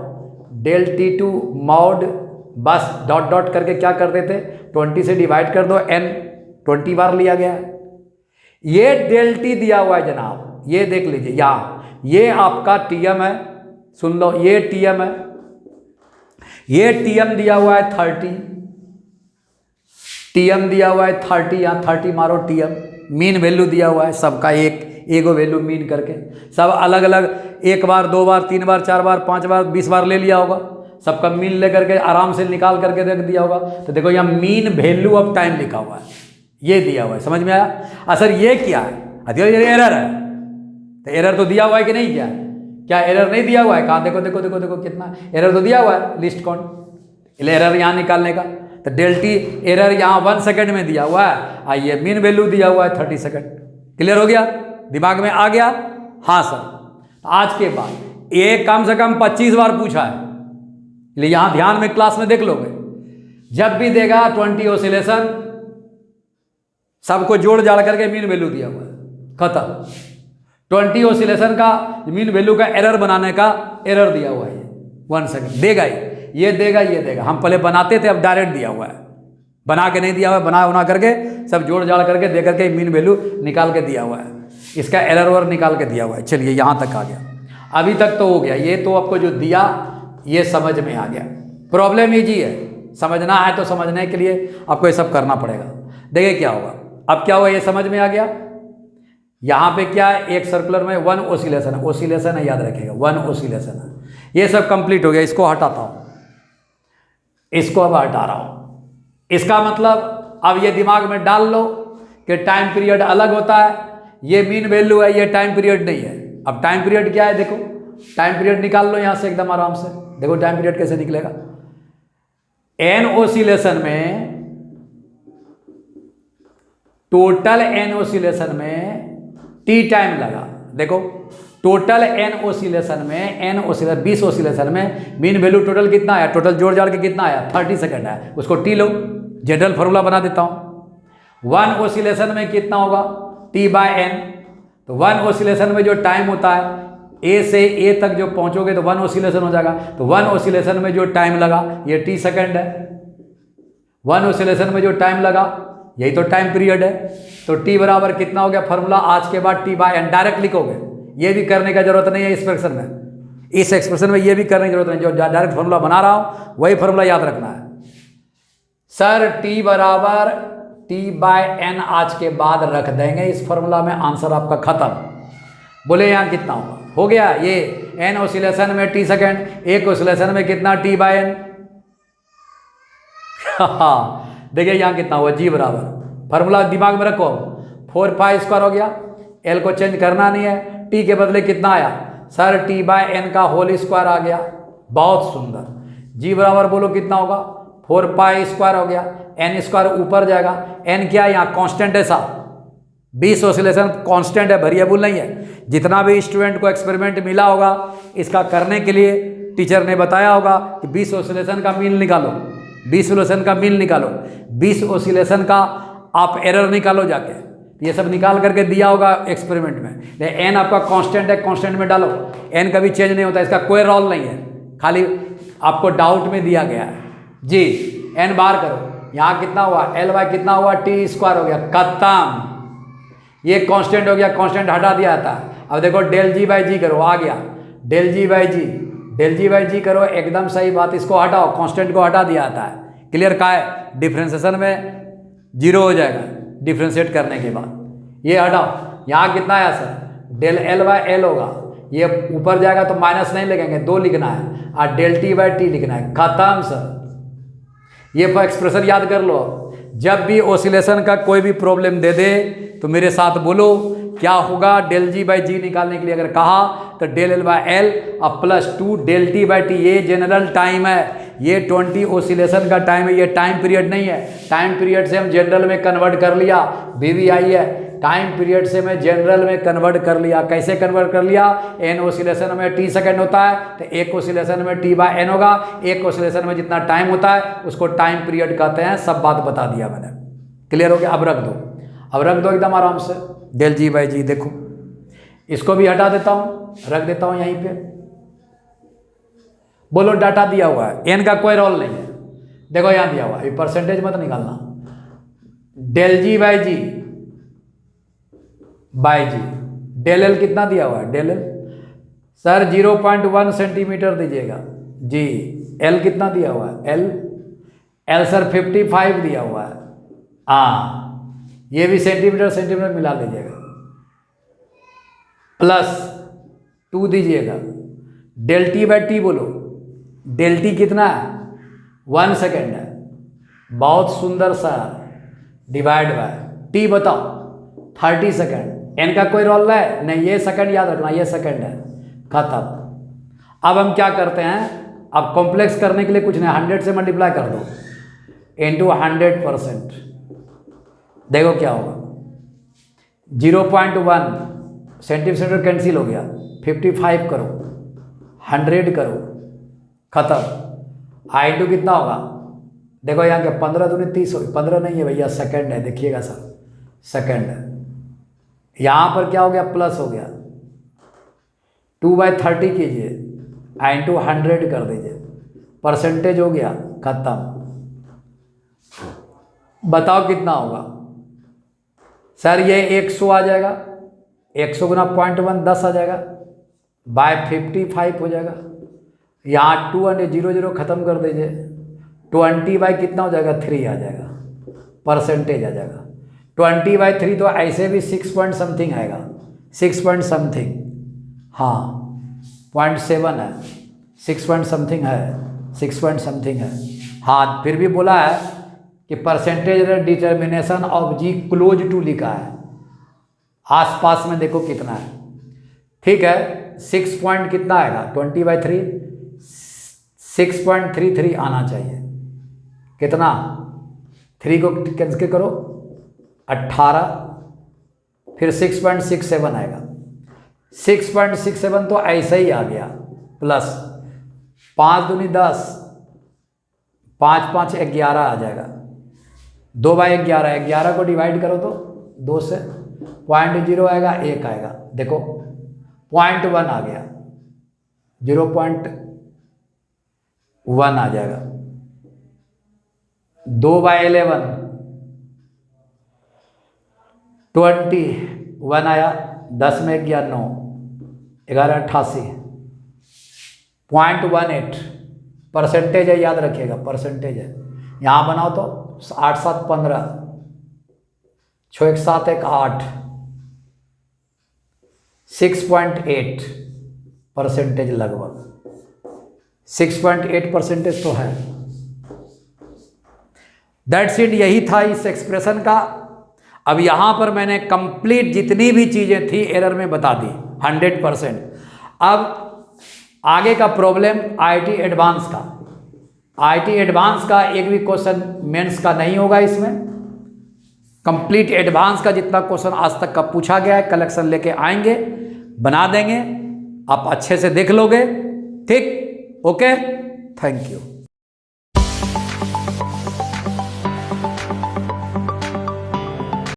del T2 mod, बस डॉट डॉट करके क्या करते थे, 20 से डिवाइड कर दो, n 20 बार लिया गया है। ये डेल T दिया हुआ है जनाब, ये देख लीजिए यहाँ, ये आपका TM है, सुन लो ये TM है, ये TM दिया हुआ है 30, TM दिया हुआ है 30, यहाँ 30 मारो TM, मीन वैल्यू दिया हुआ है सबका, एक वैल्यू मीन करके, सब अलग अलग, एक बार, दो बार, तीन बार, चार बार, पांच बार, 20 बार ले लिया होगा, सबका मीन लेकर के आराम से निकाल करके रख दिया होगा। तो देखो यहाँ मीन वैल्यू ऑफ टाइम लिखा हुआ है, ये दिया हुआ है, समझ में आया। सर ये क्या है, ये एरर है, तो एरर तो दिया हुआ है कि नहीं, क्या एरर नहीं दिया हुआ है, कहाँ देखो देखो देखो देखो कितना एरर तो दिया हुआ है, लिस्ट कौन, एरर यहाँ निकालने का, तो डेल T एरर यहाँ 1 सेकंड में दिया हुआ है, आइए मीन वैल्यू दिया हुआ है 30 सेकंड। क्लियर हो गया, दिमाग में आ गया, हाँ सर। आज के बाद ये कम से कम 25 बार पूछा है, इसलिए यहाँ ध्यान में क्लास में देख लोगे, जब भी देगा 20 ओसिलेशन, सबको जोड़ जाड़ करके मीन वैल्यू दिया हुआ है, खत्म। 20 ओसिलेशन का मीन वैल्यू का एरर बनाने का एरर दिया हुआ है, 1 सेकंड देगा ही, ये देगा ये देगा, हम पहले बनाते थे, अब डायरेक्ट दिया हुआ है, बना के नहीं दिया हुआ है, बना करके सब जोड़ जाड़ करके दे करके मीन वैल्यू निकाल के दिया हुआ है, इसका एरर वर निकाल के दिया हुआ है। चलिए यहाँ तक आ गया, अभी तक तो हो गया, ये तो आपको जो दिया ये समझ में आ गया। प्रॉब्लम ईजी है, समझना है तो समझने के लिए आपको ये सब करना पड़ेगा। देखिए क्या होगा, अब क्या हुआ, ये समझ में आ गया। यहाँ पे क्या है, एक सर्कुलर में 1 ओसिलेशन है, ओसिलेशन है याद रखिएगा, 1 ओसिलेशन है। ये सब कंप्लीट हो गया, इसको हटाता हूँ, इसको अब हटा रहा हूँ। इसका मतलब अब ये दिमाग में डाल लो कि टाइम पीरियड अलग होता है, ये मीन वैल्यू है, ये टाइम पीरियड नहीं है। अब टाइम पीरियड क्या है, देखो टाइम पीरियड निकाल लो यहाँ से एकदम आराम से, देखो टाइम पीरियड कैसे निकलेगा। n ओसिलेशन में, टोटल n ओसिलेशन में t टाइम लगा, देखो टोटल n ओसिलेशन में, n ओसिलेशन 20 ओसिलेशन में मीन वैल्यू टोटल कितना आया, टोटल जोड़ जाड़ के कितना आया, 30 सेकंड है, उसको t लो, जनरल फॉर्मूला बना देता हूँ। 1 ओसिलेशन में कितना होगा, t/n, तो 1 ओसिलेशन में जो टाइम होता है, A से A तक जो पहुंचोगे तो 1 ओसिलेशन हो जाएगा, तो 1 ओसिलेशन में जो टाइम लगा ये t सेकंड है, 1 ओसिलेशन में जो टाइम लगा यही तो टाइम पीरियड है। तो t बराबर कितना हो गया, फॉर्मूला आज के बाद t/n डायरेक्ट लिखोगे, ये भी करने का जरूरत नहीं है एक्सप्रेशन में, इस एक्सप्रेशन में ये भी करने की जरूरत नहीं, जो डायरेक्ट फॉर्मूला बना रहा हूं वही फॉर्मूला याद रखना है। सर t बराबर t/n आज के बाद रख देंगे इस फॉर्मूला में, आंसर आपका खत्म। बोले यहाँ कितना होगा, हो गया ये n ओसिलेशन में t सेकंड, एक ओसिलेशन में कितना t/n। देखिए यहाँ कितना हुआ, g बराबर, फॉर्मूला दिमाग में रखो, 4π² हो गया, l को चेंज करना नहीं है, t के बदले कितना आया सर, t/n का होल स्क्वायर आ गया, बहुत सुंदर। g बराबर बोलो कितना होगा, 4π² हो गया, n² ऊपर जाएगा, n क्या है यहाँ कांस्टेंट है साहब, 20 ओसिलेशन कांस्टेंट है, वेरिएबल नहीं है। जितना भी स्टूडेंट को एक्सपेरिमेंट मिला होगा इसका करने के लिए टीचर ने बताया होगा कि 20 ओसिलेशन का मीन निकालो, 20 ओसिलेशन का मीन निकालो, 20 ओसिलेशन का आप एरर निकालो जाके, ये सब निकाल करके दिया होगा एक्सपेरिमेंट में। एन आपका कांस्टेंट है, कांस्टेंट में डालो, एन कभी चेंज नहीं होता, इसका कोई रोल नहीं है, खाली आपको डाउट में दिया गया है जी। एन बार करो, यहाँ कितना हुआ, L/, कितना हुआ t² हो गया, खत्म। ये कांस्टेंट हो गया, कांस्टेंट हटा दिया था। अब देखो डेल g/g करो, आ गया डेल g/g, डेल g/g करो, एकदम सही बात, इसको हटाओ, कांस्टेंट को हटा दिया था। क्लियर का है, डिफ्रेंसिएशन में 0 हो जाएगा डिफ्रेंशिएट करने के बाद, ये हटाओ। यहाँ कितना आया सर, डेल L/L होगा, ये ऊपर जाएगा तो माइनस नहीं लगेंगे, 2 लिखना है और डेल टी बाई टी लिखना है, खत्म सर। ये एक्सप्रेशन याद कर लो। जब भी ऑसिलेशन का कोई भी प्रॉब्लम दे दे तो मेरे साथ बोलो क्या होगा। डेल जी बाई जी निकालने के लिए अगर कहा तो डेल एल बाई एल और plus 2 del T by T. ये जनरल टाइम है, ये 20 ऑसिलेशन का टाइम है, ये टाइम पीरियड नहीं है। टाइम पीरियड से हम जनरल में कन्वर्ट कर लिया, वीवीआई है। टाइम पीरियड से मैं जनरल में कन्वर्ट कर लिया। कैसे कन्वर्ट कर लिया? एन ऑसिलेशन में टी सेकंड होता है तो एक ऑसिलेशन में टी बाय एन होगा। एक ऑसिलेशन में जितना टाइम होता है उसको टाइम पीरियड कहते हैं। सब बात बता दिया मैंने, क्लियर हो गया? अब रख दो, अब रख दो एकदम आराम से। डेल जी बाई जी देखो, इसको भी हटा देता हूँ, रख देता हूँ यहीं पे। बोलो डाटा दिया हुआ है, एन का कोई रोल नहीं है। देखो यहाँ दिया हुआ है, परसेंटेज मत निकालना। Del G by G by G, del L कितना दिया हुआ है? डेल एल सर 0.1 सेंटीमीटर दीजिएगा जी। एल कितना दिया हुआ है? एल सर 55 दिया हुआ है। हाँ, ये भी सेंटीमीटर सेंटीमीटर मिला लीजिएगा, +2 दीजिएगा। डेल टी बाई टी बोलो, डेल टी कितना है? 1 सेकेंड है। बहुत सुंदर सा। डिवाइड बाय टी बताओ 30 सेकेंड। एन का कोई रोल है नहीं, ये सेकंड याद रखना, ये सेकंड है, खत्म। अब हम क्या करते हैं? अब कॉम्प्लेक्स करने के लिए कुछ नहीं, 100 से मल्टीप्लाई कर दो इंटू 100%। देखो क्या होगा, 0.1 सेंटीमीटर कैंसिल हो गया, 55 करो, 100 करो, खत्म। I2 कितना होगा? देखो यहाँ के 15 दूनी 30 हो, 15 नहीं है भैया, सेकंड है, देखिएगा सर, सेकंड है। यहाँ पर क्या हो गया? प्लस हो गया, 2/30 कीजिए, इंटू 100 कर दीजिए, परसेंटेज हो गया, खत्म। बताओ कितना होगा? सर ये 100 आ जाएगा, 100 गुना 0.1 10 आ जाएगा, बाय 55 हो जाएगा। यहाँ 2 और 0 0 खत्म कर दीजिए, 20 बाई कितना हो जाएगा? 3 आ जाएगा, परसेंटेज आ जाएगा। 20/3 तो ऐसे भी 6 पॉइंट समथिंग आएगा, 6 पॉइंट समथिंग, हाँ 0.7 है, 6 पॉइंट समथिंग है, 6 पॉइंट समथिंग है। हाँ, फिर भी बोला है कि percentage determination of G close to लिखा है, आसपास में देखो कितना है, ठीक है। 6 पॉइंट कितना आएगा? 20/3, 6.33 आना चाहिए। कितना? 3 को कैंसिल करो, 18, फिर 6.67 आएगा। 6.67 तो ऐसे ही आ गया, प्लस 5 दूनी 10, 5 5 11 आ जाएगा, 2/11, 11 को डिवाइड करो तो 2 से 0.0 आएगा, 1 आएगा, देखो 0.1 आ गया, 0.1 आ जाएगा। 2/11 21 आया, 10 में 11 9, 11 88, 0.18 परसेंटेज है, याद रखिएगा परसेंटेज है। यहाँ बनाओ तो 8 7 15, 6 1 7 1 8, 6.8 परसेंटेज, लगभग 6.8 परसेंटेज तो है। दैट्स इट, यही था इस एक्सप्रेशन का। अब यहाँ पर मैंने कंप्लीट जितनी भी चीज़ें थी एरर में बता दी 100%। अब आगे का प्रॉब्लम आईटी एडवांस का। आईटी एडवांस का एक भी क्वेश्चन मेंस का नहीं होगा इसमें। कंप्लीट एडवांस का जितना क्वेश्चन आज तक का पूछा गया है कलेक्शन लेके आएंगे, बना देंगे, आप अच्छे से देख लोगे, ठीक? Okay, thank you.